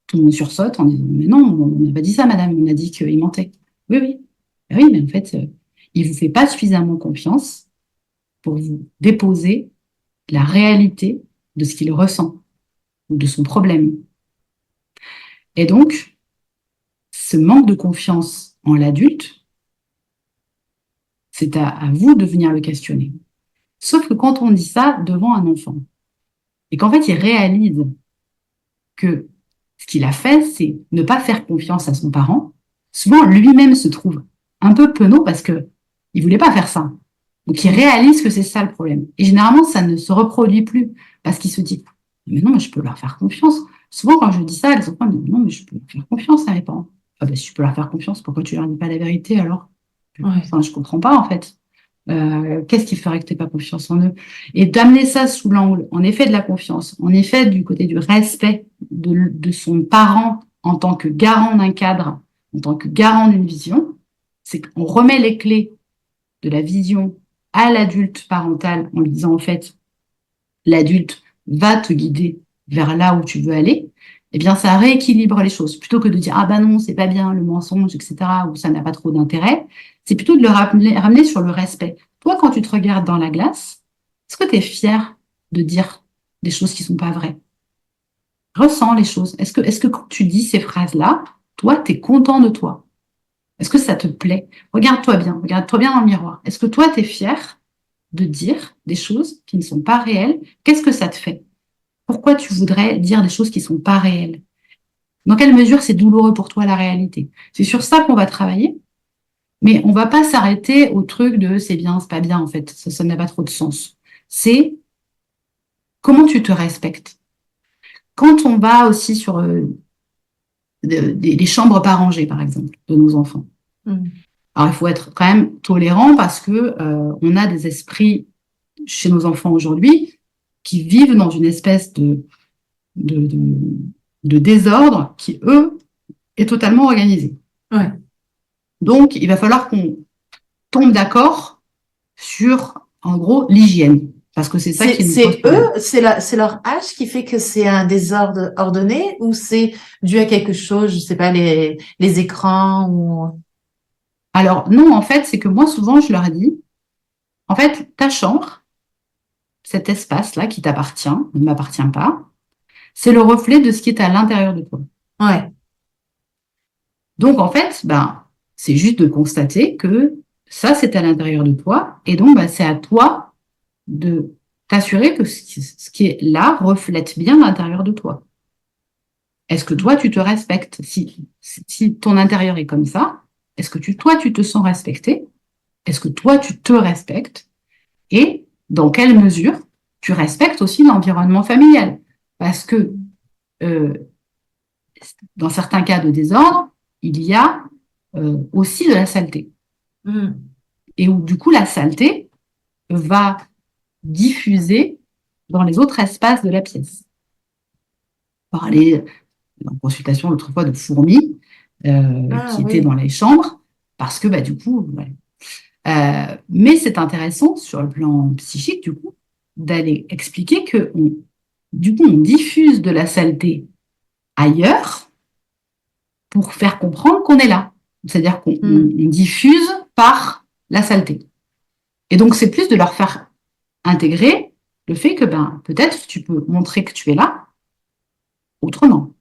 tout le monde sursaute en disant, mais non, on n'a pas dit ça, madame, on a dit qu'il mentait. Oui, oui. Ah oui, mais en fait, il vous fait pas suffisamment confiance pour vous déposer la réalité de ce qu'il ressent ou de son problème. Et donc, ce manque de confiance en l'adulte, c'est à vous de venir le questionner. Sauf que quand on dit ça devant un enfant, et qu'en fait, il réalise que ce qu'il a fait, c'est ne pas faire confiance à son parent, souvent lui-même se trouve un peu penaud parce que il voulait pas faire ça. Donc il réalise que c'est ça le problème. Et généralement, ça ne se reproduit plus parce qu'il se dit, mais non, mais je peux leur faire confiance. Souvent, quand je dis ça, les enfants me disent, non, mais je peux faire confiance à mes parents. Ah ben, si tu peux leur faire confiance, pourquoi tu leur dis pas la vérité alors? Ouais. Enfin, je comprends pas en fait. Qu'est-ce qui ferait que tu n'aies pas confiance en eux? Et d'amener ça sous l'angle, en effet, de la confiance, en effet, du côté du respect de son parent en tant que garant d'un cadre, en tant que garant d'une vision, c'est qu'on remet les clés de la vision à l'adulte parental en lui disant, en fait, l'adulte va te guider vers là où tu veux aller, eh bien, ça rééquilibre les choses. Plutôt que de dire, ah ben non, c'est pas bien, le mensonge, etc., ou ça n'a pas trop d'intérêt, c'est plutôt de le ramener sur le respect. Toi, quand tu te regardes dans la glace, est-ce que tu es fier de dire des choses qui sont pas vraies? Ressens les choses. Est-ce que quand tu dis ces phrases-là, toi, tu es content de toi? Est-ce que ça te plaît? Regarde-toi bien dans le miroir. Est-ce que toi, tu es fier de dire des choses qui ne sont pas réelles? Qu'est-ce que ça te fait? Pourquoi tu voudrais dire des choses qui sont pas réelles? Dans quelle mesure c'est douloureux pour toi la réalité? C'est sur ça qu'on va travailler, mais on va pas s'arrêter au truc de c'est bien, c'est pas bien en fait. Ça n'a pas trop de sens. C'est comment tu te respectes. Quand on va aussi sur des chambres pas rangées, par exemple, de nos enfants. Mm. Alors il faut être quand même tolérant parce que on a des esprits chez nos enfants aujourd'hui qui vivent dans une espèce de, de, de désordre qui, eux, est totalement organisé. Ouais. Donc, il va falloir qu'on tombe d'accord sur, en gros, l'hygiène. Parce que c'est ça qui nous pose C'est problème. eux, c'est leur âge qui fait que c'est un désordre ordonné ou c'est dû à quelque chose, je sais pas, les écrans ou... Alors, non, en fait, c'est que moi, souvent, je leur dis, en fait, ta chambre, cet espace-là qui t'appartient, ne m'appartient pas, c'est le reflet de ce qui est à l'intérieur de toi. Ouais. Donc, en fait, c'est juste de constater que ça, c'est à l'intérieur de toi. Et donc, c'est à toi de t'assurer que ce qui est là reflète bien l'intérieur de toi. Est-ce que toi, tu te respectes? Si ton intérieur est comme ça, est-ce que toi, tu te sens respecté? Est-ce que toi, tu te respectes? Et dans quelle mesure tu respectes aussi l'environnement familial? Parce que dans certains cas de désordre, il y a aussi de la saleté. Et où, du coup, la saleté va diffuser dans les autres espaces de la pièce. Parler en consultation l'autre fois de fourmis qui étaient dans les chambres, parce que du coup, mais c'est intéressant sur le plan psychique, du coup, d'aller expliquer que du coup, on diffuse de la saleté ailleurs pour faire comprendre qu'on est là. C'est-à-dire qu'on diffuse par la saleté. Et donc, c'est plus de leur faire intégrer le fait que peut-être tu peux montrer que tu es là autrement.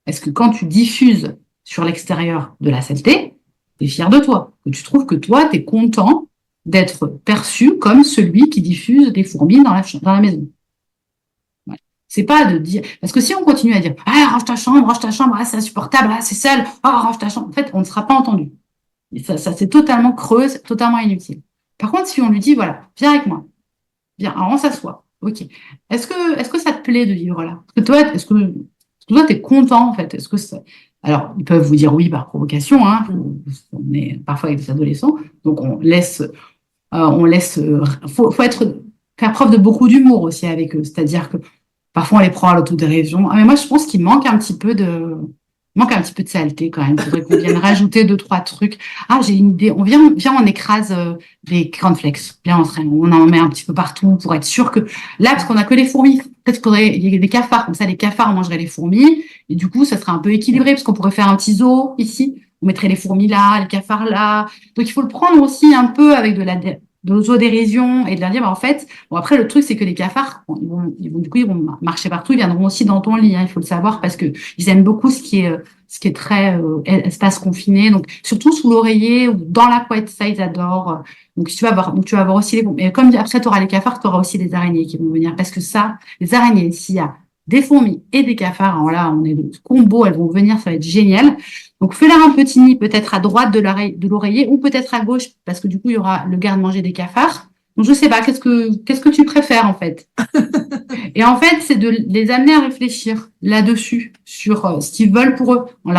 Est-ce que quand tu diffuses sur l'extérieur de la saleté, tu es fier de toi, que tu trouves que toi, tu es content d'être perçu comme celui qui diffuse des fourmis dans la maison. Ouais. C'est pas de dire... Parce que si on continue à dire « Ah, range ta chambre, c'est insupportable, c'est sale, range ta chambre », en fait, on ne sera pas entendu. Et ça c'est totalement creux, totalement inutile. Par contre, si on lui dit « Voilà, viens avec moi, viens, alors on s'assoit. Ok. Est-ce que ça te plaît de vivre là? Est-ce que toi, tu es content, en fait? Alors, ils peuvent vous dire oui par provocation, hein. On est parfois avec des adolescents, donc faut faire preuve de beaucoup d'humour aussi avec eux. C'est-à-dire que parfois, on les prend à l'autodérision. Ah, mais moi, je pense qu'il manque un petit peu de saleté quand même. Il faudrait qu'on vienne rajouter 2-3 trucs. Ah, j'ai une idée. Viens, on écrase les cornflakes. Viens, on en met un petit peu partout pour être sûr que là, parce qu'on a que les fourmis, peut-être qu'il y a des cafards. Comme ça, les cafards mangeraient les fourmis. Et du coup, ça serait un peu équilibré parce qu'on pourrait faire un petit zoo ici. On mettrait les fourmis là, les cafards là. Donc, il faut le prendre aussi un peu avec de l'autodérision et de leur dire, en fait, après, le truc, c'est que les cafards, ils vont marcher partout, ils viendront aussi dans ton lit, hein, il faut le savoir, parce que ils aiment beaucoup ce qui est très espace confiné, donc surtout sous l'oreiller ou dans la couette, ça, ils adorent. Donc, tu vas avoir aussi mais comme après, tu auras les cafards, tu auras aussi des araignées qui vont venir, parce que ça, les araignées, s'il y a des fourmis et des cafards, alors là, on est de combo, elles vont venir, ça va être génial. Donc, fais-leur un petit nid peut-être à droite de l'oreiller ou peut-être à gauche, parce que du coup, il y aura le garde-manger des cafards. Donc, je sais pas, qu'est-ce que tu préfères, en fait? Et en fait, c'est de les amener à réfléchir là-dessus, sur ce qu'ils veulent pour eux, en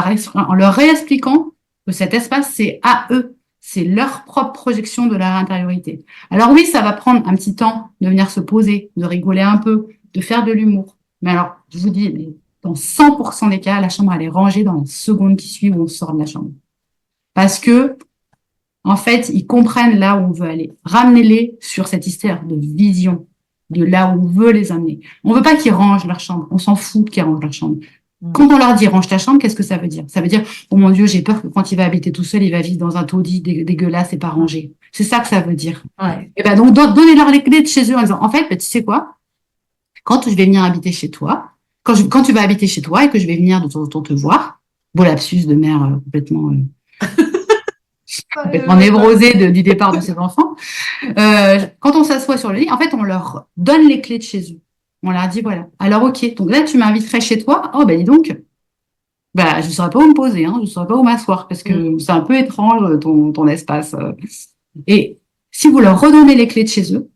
leur réexpliquant que cet espace, c'est à eux. C'est leur propre projection de leur intériorité. Alors oui, ça va prendre un petit temps de venir se poser, de rigoler un peu, de faire de l'humour. Mais alors, je vous dis, dans 100% des cas, la chambre, elle est rangée dans la seconde qui suit où on sort de la chambre. Parce que, en fait, ils comprennent là où on veut aller. Ramenez-les sur cette histoire de vision, de là où on veut les amener. On veut pas qu'ils rangent leur chambre. On s'en fout qu'ils rangent leur chambre. Quand on leur dit range ta chambre, qu'est-ce que ça veut dire? Ça veut dire, oh mon Dieu, j'ai peur que quand il va habiter tout seul, il va vivre dans un taudis dégueulasse et pas rangé. C'est ça que ça veut dire. Ouais. Et donc, donnez-leur les clés de chez eux en disant, en fait, tu sais quoi? Quand je vais venir habiter chez toi, quand tu vas habiter chez toi et que je vais venir de temps en temps te voir, beau lapsus de mère complètement névrosée du départ de ses enfants, quand on s'assoit sur le lit, en fait, on leur donne les clés de chez eux. On leur dit, voilà. Alors, ok, donc là, tu m'inviterais chez toi. Oh, dis donc, je ne saurais pas où me poser, hein, je ne saurais pas où m'asseoir parce que c'est un peu étrange, ton espace. Et si vous leur redonnez les clés de chez eux,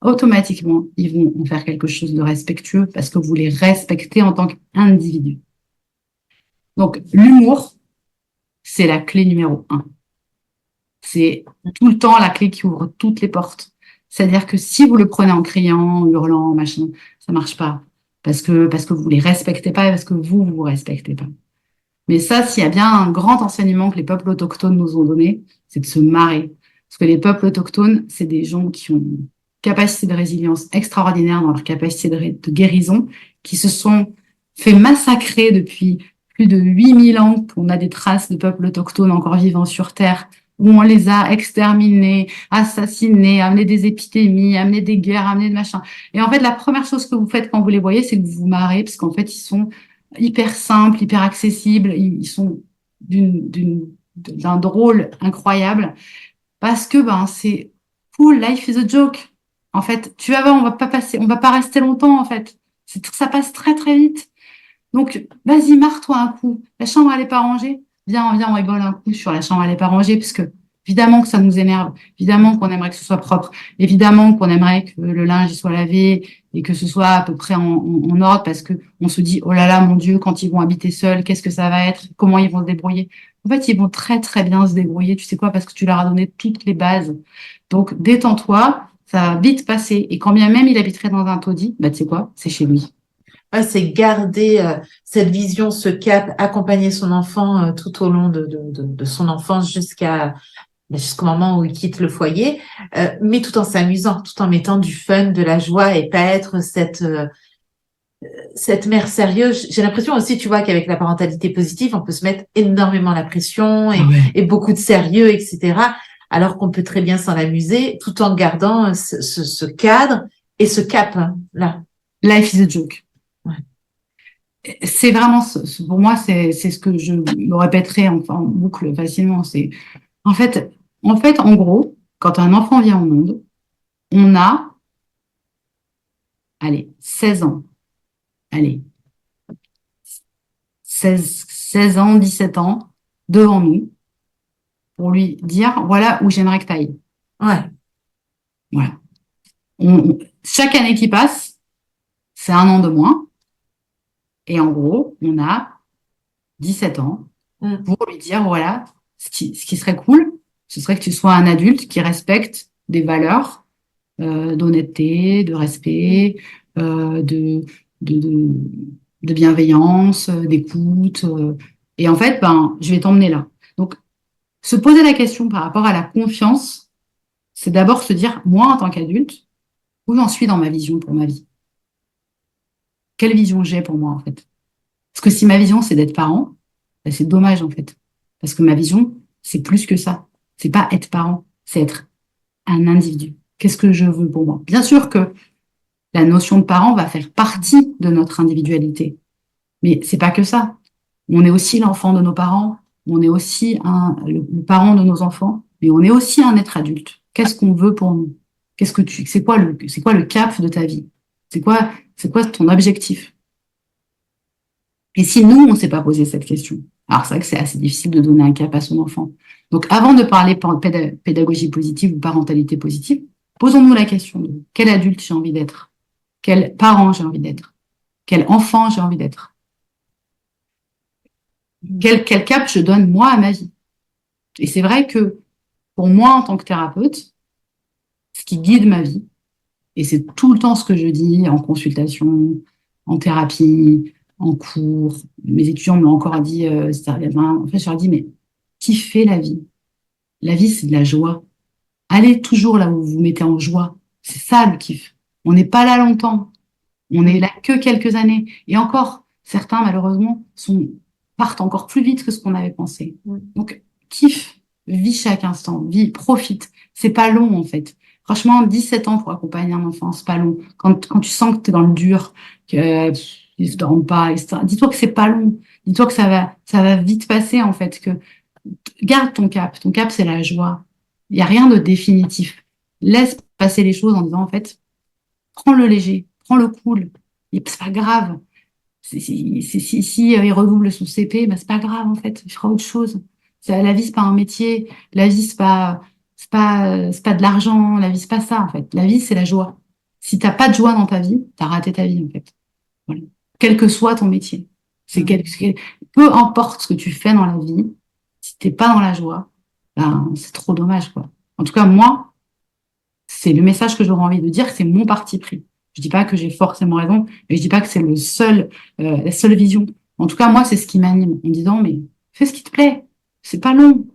automatiquement, ils vont en faire quelque chose de respectueux parce que vous les respectez en tant qu'individu. Donc, l'humour, c'est la clé numéro 1. C'est tout le temps la clé qui ouvre toutes les portes. C'est-à-dire que si vous le prenez en criant, en hurlant, machin, ça marche pas. Parce que vous les respectez pas et parce que vous respectez pas. Mais ça, s'il y a bien un grand enseignement que les peuples autochtones nous ont donné, c'est de se marrer. Parce que les peuples autochtones, c'est des gens qui ont une capacité de résilience extraordinaire dans leur capacité de guérison, qui se sont fait massacrer depuis plus de 8000 ans, qu'on a des traces de peuples autochtones encore vivants sur Terre, où on les a exterminés, assassinés, amené des épidémies, amené des guerres, amené de machin. Et en fait, la première chose que vous faites quand vous les voyez, c'est que vous vous marrez, parce qu'en fait, ils sont hyper simples, hyper accessibles, ils sont d'un drôle incroyable, parce que ben c'est cool, life is a joke. En fait, tu vas voir, on va pas rester longtemps, en fait. Ça passe très très vite. Donc, vas-y, marre-toi un coup. La chambre, elle est pas rangée. Viens, on rigole un coup sur la chambre, elle est pas rangée, parce que évidemment que ça nous énerve. Évidemment qu'on aimerait que ce soit propre. Évidemment qu'on aimerait que le linge il soit lavé et que ce soit à peu près en ordre, parce que on se dit, oh là là, mon Dieu, quand ils vont habiter seuls, qu'est-ce que ça va être? Comment ils vont se débrouiller? En fait, ils vont très très bien se débrouiller. Tu sais quoi? Parce que tu leur as donné toutes les bases. Donc, détends-toi. Ça va vite passer. Et quand bien même il habiterait dans un taudis, bah, tu sais quoi? C'est chez lui. Ouais, c'est garder cette vision, ce cap, accompagner son enfant tout au long de son enfance jusqu'au moment où il quitte le foyer, mais tout en s'amusant, tout en mettant du fun, de la joie et pas être cette mère sérieuse. J'ai l'impression aussi, tu vois, qu'avec la parentalité positive, on peut se mettre énormément la pression Ah ouais. et beaucoup de sérieux, etc. Alors qu'on peut très bien s'en amuser tout en gardant ce cadre et ce cap hein, là. Life is a joke. Ouais. C'est vraiment, pour moi, c'est ce que je me répéterai en boucle facilement. C'est, en fait, en gros, quand un enfant vient au monde, on a, allez, 16 ans. Allez, 16 ans, 17 ans devant nous pour lui dire, voilà où j'aimerais que tu ailles. Ouais. Voilà. Chaque année qui passe, c'est un an de moins. Et en gros, on a 17 ans pour lui dire, voilà, ce qui serait cool, ce serait que tu sois un adulte qui respecte des valeurs d'honnêteté, de respect, de, de, de bienveillance, d'écoute. Et en fait, ben, je vais t'emmener là. Donc, se poser la question par rapport à la confiance, c'est d'abord se dire, moi, en tant qu'adulte, où j'en suis dans ma vision pour ma vie? Quelle vision j'ai pour moi, en fait? Parce que si ma vision, c'est d'être parent, ben, c'est dommage, en fait. Parce que ma vision, c'est plus que ça. C'est pas être parent, c'est être un individu. Qu'est-ce que je veux pour moi? Bien sûr que la notion de parent va faire partie de notre individualité. Mais c'est pas que ça. On est aussi l'enfant de nos parents, on est aussi le parent de nos enfants, mais on est aussi un être adulte. Qu'est-ce qu'on veut pour nous? C'est quoi le cap de ta vie? C'est quoi ton objectif? Et si nous, on s'est pas posé cette question, alors c'est vrai que c'est assez difficile de donner un cap à son enfant. Donc, avant de parler pédagogie positive ou parentalité positive, posons-nous la question de quel adulte j'ai envie d'être? Quel parent j'ai envie d'être? Quel enfant j'ai envie d'être? Quel cap je donne moi à ma vie? Et c'est vrai que pour moi, en tant que thérapeute, ce qui guide ma vie, et c'est tout le temps ce que je dis en consultation, en thérapie, en cours, mes étudiants me l'ont encore dit, en fait, je leur dis, mais kiffez la vie. La vie, c'est de la joie. Allez toujours là où vous vous mettez en joie. C'est ça le kiff. On n'est pas là longtemps. On est là que quelques années. Et encore, certains, malheureusement, partent encore plus vite que ce qu'on avait pensé. Donc, kiffe, vis chaque instant, vis, profite. C'est pas long, en fait. Franchement, 17 ans pour accompagner un enfant, c'est pas long. Quand tu sens que tu es dans le dur, que ils se dorment pas, etc. Dis-toi que c'est pas long. Dis-toi que ça va vite passer, en fait, que garde ton cap. Ton cap, c'est la joie. Il n'y a rien de définitif. Laisse passer les choses en disant, en fait, prends le léger, prends le cool. Et c'est pas grave. Si il redouble son CP, bah, c'est pas grave, en fait. Il fera autre chose. La vie, c'est pas un métier. La vie, c'est pas de l'argent. La vie, c'est pas ça, en fait. La vie, c'est la joie. Si t'as pas de joie dans ta vie, t'as raté ta vie, en fait. Voilà. Quel que soit ton métier. Peu importe ce que tu fais dans la vie, si t'es pas dans la joie, ben, c'est trop dommage, quoi. En tout cas, moi, c'est le message que j'aurais envie de dire, c'est mon parti pris. Je dis pas que j'ai forcément raison, mais je dis pas que c'est la seule vision. En tout cas, moi, c'est ce qui m'anime, en disant, mais fais ce qui te plaît. C'est pas long.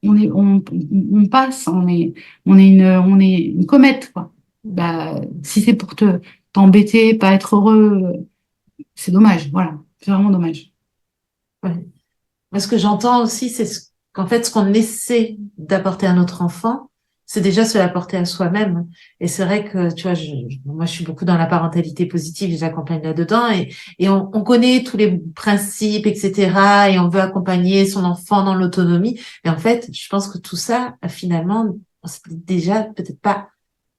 On passe, on est une comète, quoi. Bah, si c'est pour t'embêter, pas être heureux, c'est dommage. Voilà. C'est vraiment dommage. Ouais. Moi, ce que j'entends aussi, c'est qu'en fait, ce qu'on essaie d'apporter à notre enfant, c'est déjà se l'apporter à soi-même. Et c'est vrai que, tu vois, moi, je suis beaucoup dans la parentalité positive et j'accompagne là-dedans et on connaît tous les principes, etc. Et on veut accompagner son enfant dans l'autonomie. Mais en fait, je pense que tout ça, finalement, c'est déjà peut-être pas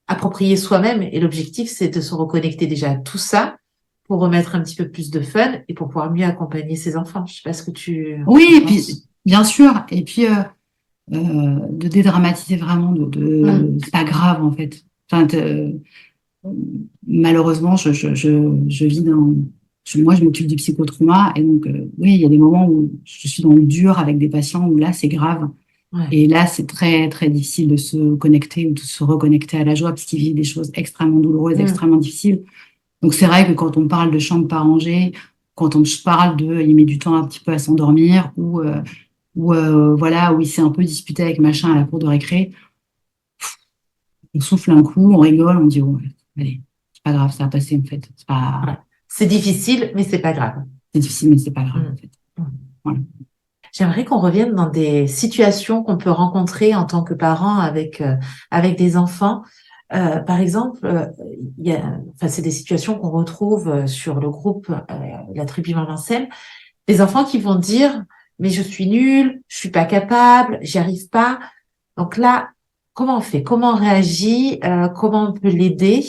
approprié soi-même. Et l'objectif, c'est de se reconnecter déjà à tout ça pour remettre un petit peu plus de fun et pour pouvoir mieux accompagner ses enfants. Je sais pas ce que tu Oui, en et puis, penses. bien sûr, et puis de dédramatiser vraiment, Mm. c'est pas grave en fait. Enfin, malheureusement, je vis moi, je m'occupe du psychotrauma et donc, oui, il y a des moments où je suis dans le dur avec des patients où là, c'est grave. Ouais. Et là, c'est très, très difficile de se connecter ou de se reconnecter à la joie parce qu'ils vivent des choses extrêmement douloureuses, Mm. extrêmement difficiles. Donc, c'est vrai que quand on parle de chambre pas rangée, quand on parle il met du temps un petit peu à s'endormir ou voilà, où il s'est un peu disputé avec machin à la cour de récré, on souffle un coup, on rigole, on dit, ouais, allez, c'est pas grave, ça va passer en fait. Ouais. C'est difficile, mais c'est pas grave. C'est difficile, mais c'est pas grave en Mm. fait. Mm. Voilà. J'aimerais qu'on revienne dans des situations qu'on peut rencontrer en tant que parent avec des enfants. Par exemple, enfin, c'est des situations qu'on retrouve sur le groupe La Tribu Maman Sème. Des enfants qui vont dire, mais je suis nulle, je suis pas capable, j'y arrive pas. Donc là, comment on fait? Comment on réagit? Comment on peut l'aider?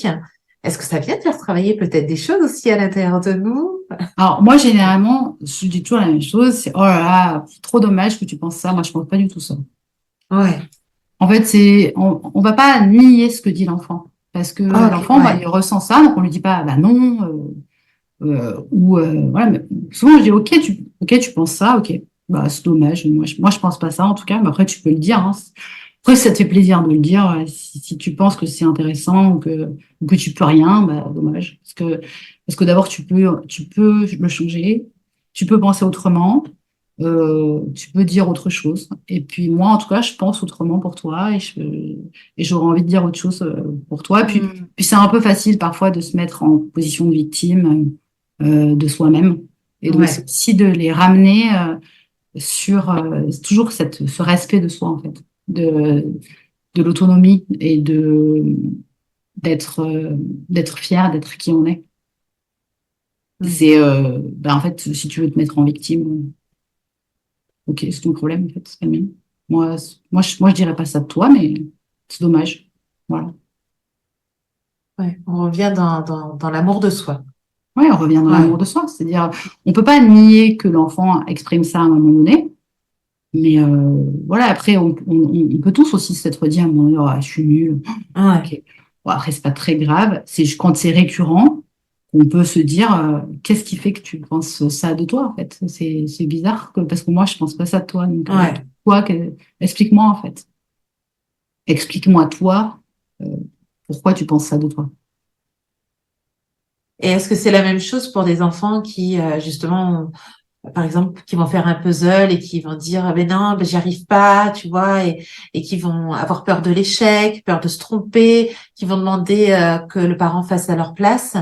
Est-ce que ça vient de faire travailler peut-être des choses aussi à l'intérieur de nous? Alors, moi, généralement, je dis toujours la même chose, c'est, oh là là, trop dommage que tu penses ça. Moi, je pense pas du tout ça. Ouais. En fait, on va pas nier ce que dit l'enfant. Parce que Ok, l'enfant, bah, il ouais. ressent ça, donc on lui dit pas, bah non, voilà. Mais souvent, je dis, ok, tu penses ça, ok. Bah, c'est dommage. Moi, je pense pas ça, en tout cas. Mais après, tu peux le dire, hein. Après, si ça te fait plaisir de le dire, si tu penses que c'est intéressant ou que tu peux rien, bah, dommage. Parce que d'abord, tu peux le changer. Tu peux penser autrement. Tu peux dire autre chose. Et puis, moi, en tout cas, je pense autrement pour toi et j'aurais envie de dire autre chose pour toi. Hmm. Puis c'est un peu facile parfois de se mettre en position de victime de soi-même. Et donc, c'est Ouais. aussi de les ramener sur toujours ce respect de soi, en fait, de l'autonomie et d'être d'être fier d'être qui on est. Hmm. C'est, ben, en fait, si tu veux te mettre en victime, ok, c'est ton problème, en fait, c'est pas le mien. Moi, je dirais pas ça de toi, mais c'est dommage. Voilà. Ouais. On revient dans l'amour de soi. Ouais, on revient dans l'amour Ouais. de soi. C'est-à-dire, on peut pas nier que l'enfant exprime ça à un moment donné. Mais voilà, après, on peut tous aussi s'être dit à un moment donné, oh, je suis nulle. Ouais. Ok. Bon, après, c'est pas très grave. C'est quand c'est récurrent, on peut se dire, qu'est-ce qui fait que tu penses ça de toi, en fait? C'est bizarre, parce que moi, je pense pas ça de toi. Donc, Ouais. toi, explique-moi, en fait. Explique-moi, toi, euh, pourquoi tu penses ça de toi. Et est-ce que c'est la même chose pour des enfants qui, justement, par exemple, qui vont faire un puzzle et qui vont dire, ah ben non, ben j'y arrive pas, tu vois, et qui vont avoir peur de l'échec, peur de se tromper, qui vont demander que le parent fasse à leur place.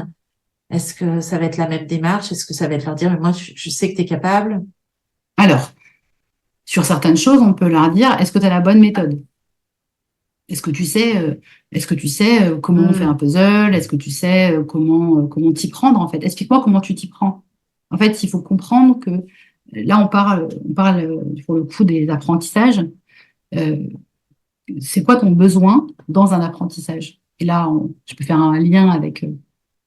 Est-ce que ça va être la même démarche? Est-ce que ça va être leur dire, mais moi, je sais que tu es capable? Alors, sur certaines choses, on peut leur dire, est-ce que tu as la bonne méthode? Est-ce que tu sais, comment on fait un Hmm. puzzle? Est-ce que tu sais comment t'y prendre en fait? Explique-moi comment tu t'y prends. En fait, il faut comprendre que là, on parle pour le coup des apprentissages. Euh, c'est quoi ton besoin dans un apprentissage? Et là, je peux faire un lien avec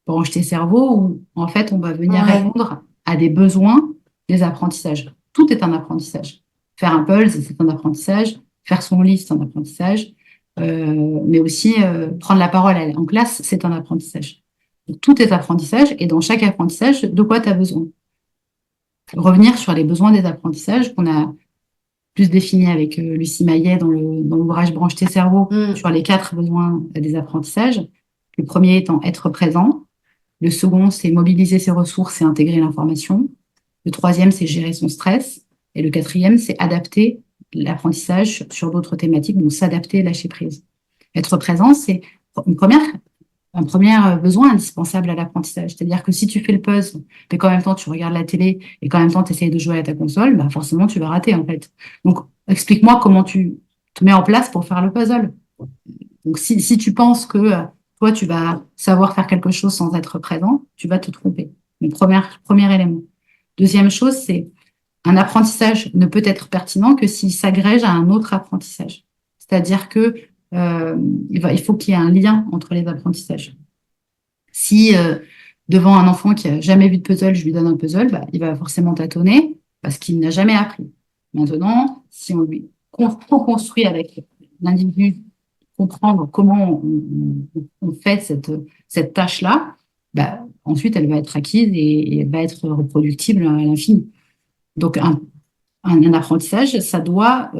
Branche tes cerveaux où en fait, on va venir Ouais. répondre à des besoins des apprentissages. Tout est un apprentissage. Faire un puzzle, c'est un apprentissage. Faire son lit, c'est un apprentissage. Mais aussi prendre la parole en classe, c'est un apprentissage. Donc, tout est apprentissage et dans chaque apprentissage, de quoi tu as besoin? Revenir sur les besoins des apprentissages qu'on a plus définis avec Lucie Maillet dans l'ouvrage Branche tes cerveaux Hmm. sur les 4 besoins des apprentissages. Le premier étant être présent. Le second, c'est mobiliser ses ressources et intégrer l'information. Le troisième, c'est gérer son stress. Et le quatrième, c'est adapter l'apprentissage sur d'autres thématiques, donc s'adapter et lâcher prise. Être présent, c'est une première, un premier besoin indispensable à l'apprentissage. C'est-à-dire que si tu fais le puzzle, mais qu'en même temps tu regardes la télé et qu'en même temps tu essayes de jouer à ta console, bah forcément tu vas rater en fait. Donc explique-moi comment tu te mets en place pour faire le puzzle. Donc, si tu penses que toi, tu vas savoir faire quelque chose sans être présent, tu vas te tromper. Le premier élément. Deuxième chose, c'est un apprentissage ne peut être pertinent que s'il s'agrège à un autre apprentissage. C'est-à-dire que il faut qu'il y ait un lien entre les apprentissages. Si devant un enfant qui a jamais vu de puzzle, je lui donne un puzzle, bah, il va forcément tâtonner parce qu'il n'a jamais appris. Maintenant, si on lui co-construit avec l'individu, comprendre comment on fait cette tâche-là, bah, ensuite elle va être acquise et elle va être reproductible à l'infini. Donc un apprentissage, ça doit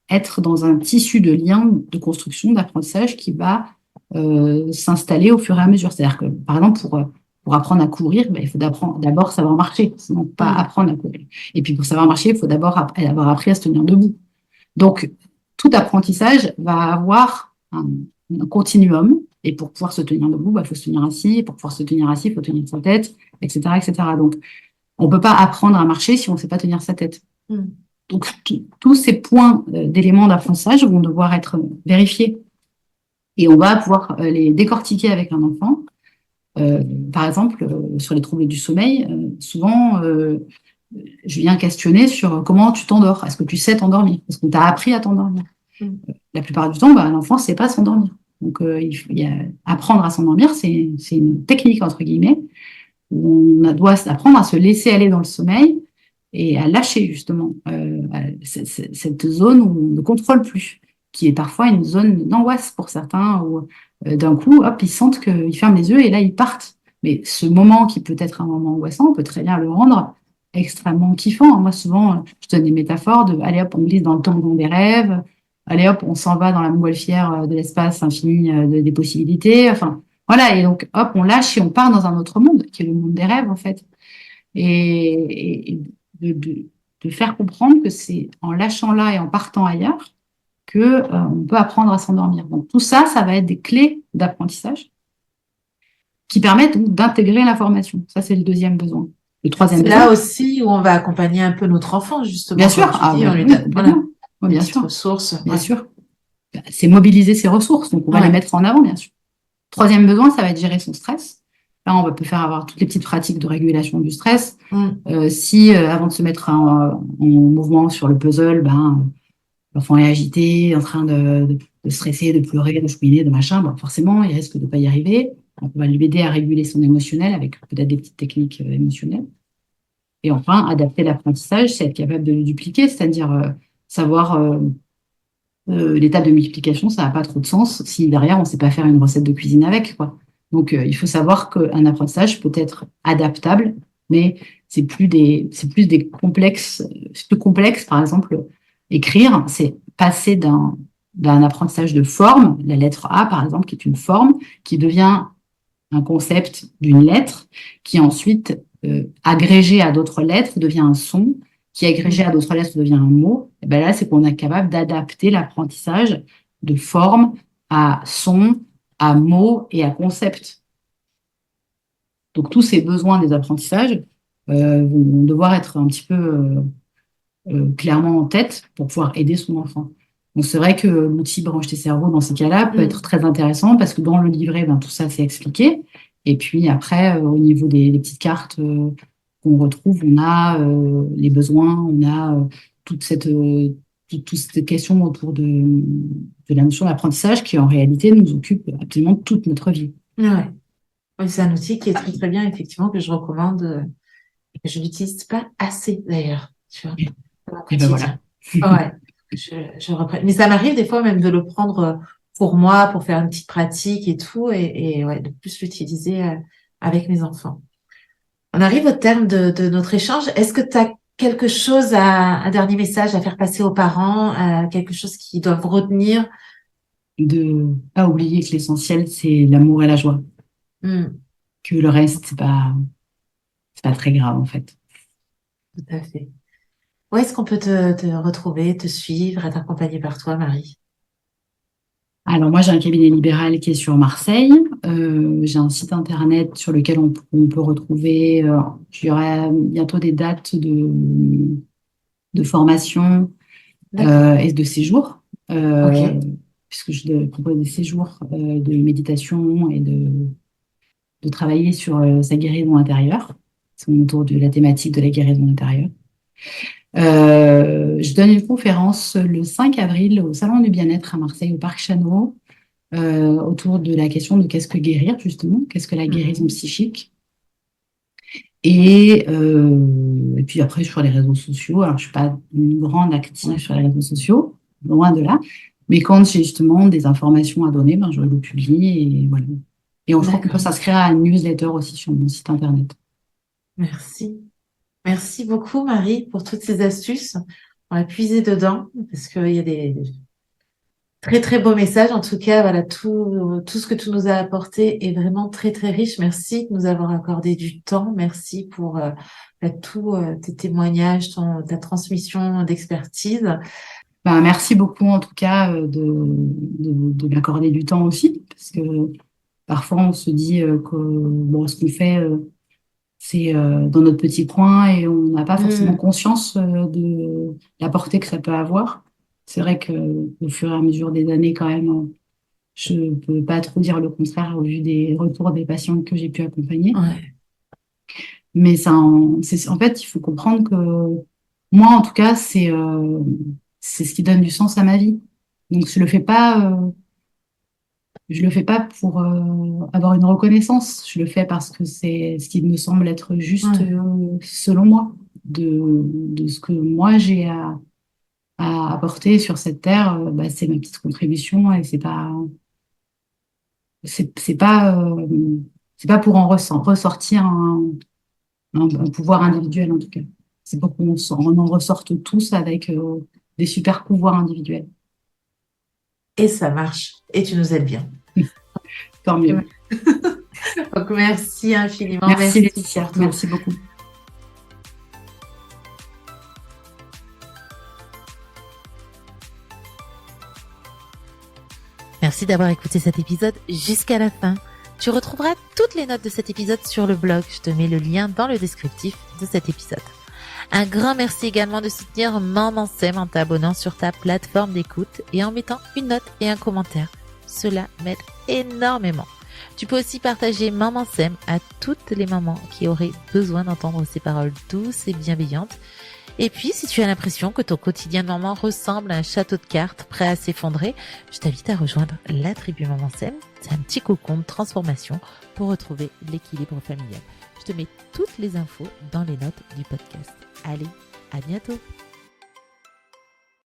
être dans un tissu de liens de construction d'apprentissage qui va s'installer au fur et à mesure. C'est-à-dire que, par exemple, pour apprendre à courir, ben, il faut d'abord savoir marcher, sinon pas apprendre à courir. Et puis pour savoir marcher, il faut d'abord avoir appris à se tenir debout. Donc, tout apprentissage va avoir un continuum. Et pour pouvoir se tenir debout, il faut se tenir assis. Et pour pouvoir se tenir assis, il faut tenir sa tête, etc., etc. Donc, on ne peut pas apprendre à marcher si on ne sait pas tenir sa tête. Donc, tous ces points d'éléments d'apprentissage vont devoir être vérifiés. Et on va pouvoir les décortiquer avec un enfant. Par exemple, sur les troubles du sommeil, souvent, je viens questionner sur comment tu t'endors. Est-ce que tu sais t'endormir? Est-ce qu'on t'a appris à t'endormir? La plupart du temps, l'enfant ne sait pas s'endormir. Donc, apprendre à s'endormir, c'est une technique, entre guillemets, où on doit apprendre à se laisser aller dans le sommeil et à lâcher, justement, cette zone où on ne contrôle plus, qui est parfois une zone d'angoisse pour certains, où d'un coup, hop, ils sentent qu'ils ferment les yeux et là, ils partent. Mais ce moment qui peut être un moment angoissant, on peut très bien le rendre extrêmement kiffant. Moi, souvent, je donne des métaphores de, allez hop, on glisse dans le tombeau des rêves, allez hop, on s'en va dans la montgolfière de l'espace infini des possibilités. Enfin, voilà, et donc, hop, on lâche et on part dans un autre monde, qui est le monde des rêves, en fait. Et de faire comprendre que c'est en lâchant là et en partant ailleurs que on peut apprendre à s'endormir. Donc, tout ça, ça va être des clés d'apprentissage qui permettent d'intégrer l'information. Ça, c'est le deuxième besoin. Le troisième besoin. C'est là aussi où on va accompagner un peu notre enfant, justement. Bien sûr. On lui donne bien sûr. Ressources. Bien sûr. C'est mobiliser ses ressources. Donc, on va les mettre en avant, bien sûr. Troisième besoin, ça va être gérer son stress. Là, on peut faire avoir toutes les petites pratiques de régulation du stress. Si, avant de se mettre en mouvement sur le puzzle, l'enfant est agité, en train de stresser, de pleurer, de chouiner, de machin, forcément, il risque de ne pas y arriver. Donc, on va lui aider à réguler son émotionnel avec peut-être des petites techniques émotionnelles. Et enfin, adapter l'apprentissage, c'est être capable de le dupliquer, c'est-à-dire savoir l'étape de multiplication, ça n'a pas trop de sens si derrière, on ne sait pas faire une recette de cuisine avec, quoi. Donc, il faut savoir qu'un apprentissage peut être adaptable, mais c'est plus des complexes, c'est plus complexe. Par exemple, écrire, c'est passer d'un apprentissage de forme, la lettre A, par exemple, qui est une forme, qui devient un concept d'une lettre, qui ensuite, agrégé à d'autres lettres, devient un son, qui agrégé à d'autres lettres devient un mot. Et ben là, c'est qu'on est capable d'adapter l'apprentissage de forme à son, à mot et à concept. Donc, tous ces besoins des apprentissages vont devoir être un petit peu clairement en tête pour pouvoir aider son enfant. Donc, c'est vrai que l'outil Branche tes cerveaux, dans ces cas-là, peut être très intéressant parce que dans le livret, tout ça, c'est expliqué. Et puis après, au niveau des petites cartes qu'on retrouve, on a les besoins, on a toute cette question autour de la notion d'apprentissage qui, en réalité, nous occupe absolument toute notre vie. Ouais. Oui, c'est un outil qui est très, très bien, effectivement, que je recommande et que je n'utilise pas assez, d'ailleurs. Tu vois, et ben voilà. Ouais. Je reprends. Mais ça m'arrive des fois même de le prendre pour moi, pour faire une petite pratique et tout, et ouais, de plus l'utiliser avec mes enfants. On arrive au terme de notre échange. Est-ce que tu as quelque chose, un dernier message à faire passer aux parents, quelque chose qu'ils doivent retenir? De pas oublier que l'essentiel, c'est l'amour et la joie. Que le reste, c'est pas très grave, en fait. Tout à fait. Où est-ce qu'on peut te retrouver, te suivre, être accompagné par toi, Marie? Alors, moi, j'ai un cabinet libéral qui est sur Marseille. J'ai un site internet sur lequel on peut retrouver, il y aura bientôt des dates de formation D'accord. et de séjours, Ok. puisque je propose des séjours de méditation et de travailler sur sa guérison intérieure. C'est autour de la thématique de la guérison intérieure. Je donne une conférence le 5 avril au Salon du Bien-être à Marseille, au Parc Chano, autour de la question de qu'est-ce que guérir, justement, qu'est-ce que la guérison Mhm. psychique. Et puis après, sur les réseaux sociaux, alors je suis pas une grande active Ouais. sur les réseaux sociaux, loin de là, mais quand j'ai justement des informations à donner, ben, je le publie et voilà. Et je crois qu'on peut D'accord. s'inscrire à une newsletter aussi sur mon site internet. Merci. Merci beaucoup, Marie, pour toutes ces astuces. On a puisé dedans parce qu'il y a des très, très beaux messages. En tout cas, voilà, tout ce que tu nous as apporté est vraiment très, très riche. Merci de nous avoir accordé du temps. Merci pour tous tes témoignages, ta transmission d'expertise. Ben, merci beaucoup en tout cas de m'accorder du temps aussi, parce que parfois on se dit que bon, ce qu'on fait, c'est dans notre petit coin et on n'a pas forcément Hmm, conscience de la portée que ça peut avoir. C'est vrai que au fur et à mesure des années, quand même, je peux pas trop dire le contraire au vu des retours des patients que j'ai pu accompagner. ouais, Mais en fait, il faut comprendre que moi, en tout cas, c'est ce qui donne du sens à ma vie. Donc, je le fais pas pour avoir une reconnaissance. Je le fais parce que c'est ce qui me semble être juste ouais. selon moi, de ce que moi j'ai à apporter sur cette terre. Bah, c'est ma petite contribution et c'est pas c'est pas pour ressortir un pouvoir individuel en tout cas. C'est pour on en ressorte tous avec des super pouvoirs individuels. Et ça marche. Et tu nous aides bien. Tant Ouais. mieux. Donc, merci infiniment. Merci Merci Laetitia, pour tout. merci beaucoup. Merci d'avoir écouté cet épisode jusqu'à la fin. Tu retrouveras toutes les notes de cet épisode sur le blog. Je te mets le lien dans le descriptif de cet épisode. Un grand merci également de soutenir Maman Sème en t'abonnant sur ta plateforme d'écoute et en mettant une note et un commentaire. Cela m'aide énormément. Tu peux aussi partager Maman Sème à toutes les mamans qui auraient besoin d'entendre ces paroles douces et bienveillantes. Et puis, si tu as l'impression que ton quotidien de maman ressemble à un château de cartes prêt à s'effondrer, je t'invite à rejoindre la tribu Maman Sème. C'est un petit cocon de transformation pour retrouver l'équilibre familial. Je te mets toutes les infos dans les notes du podcast. Allez, à bientôt!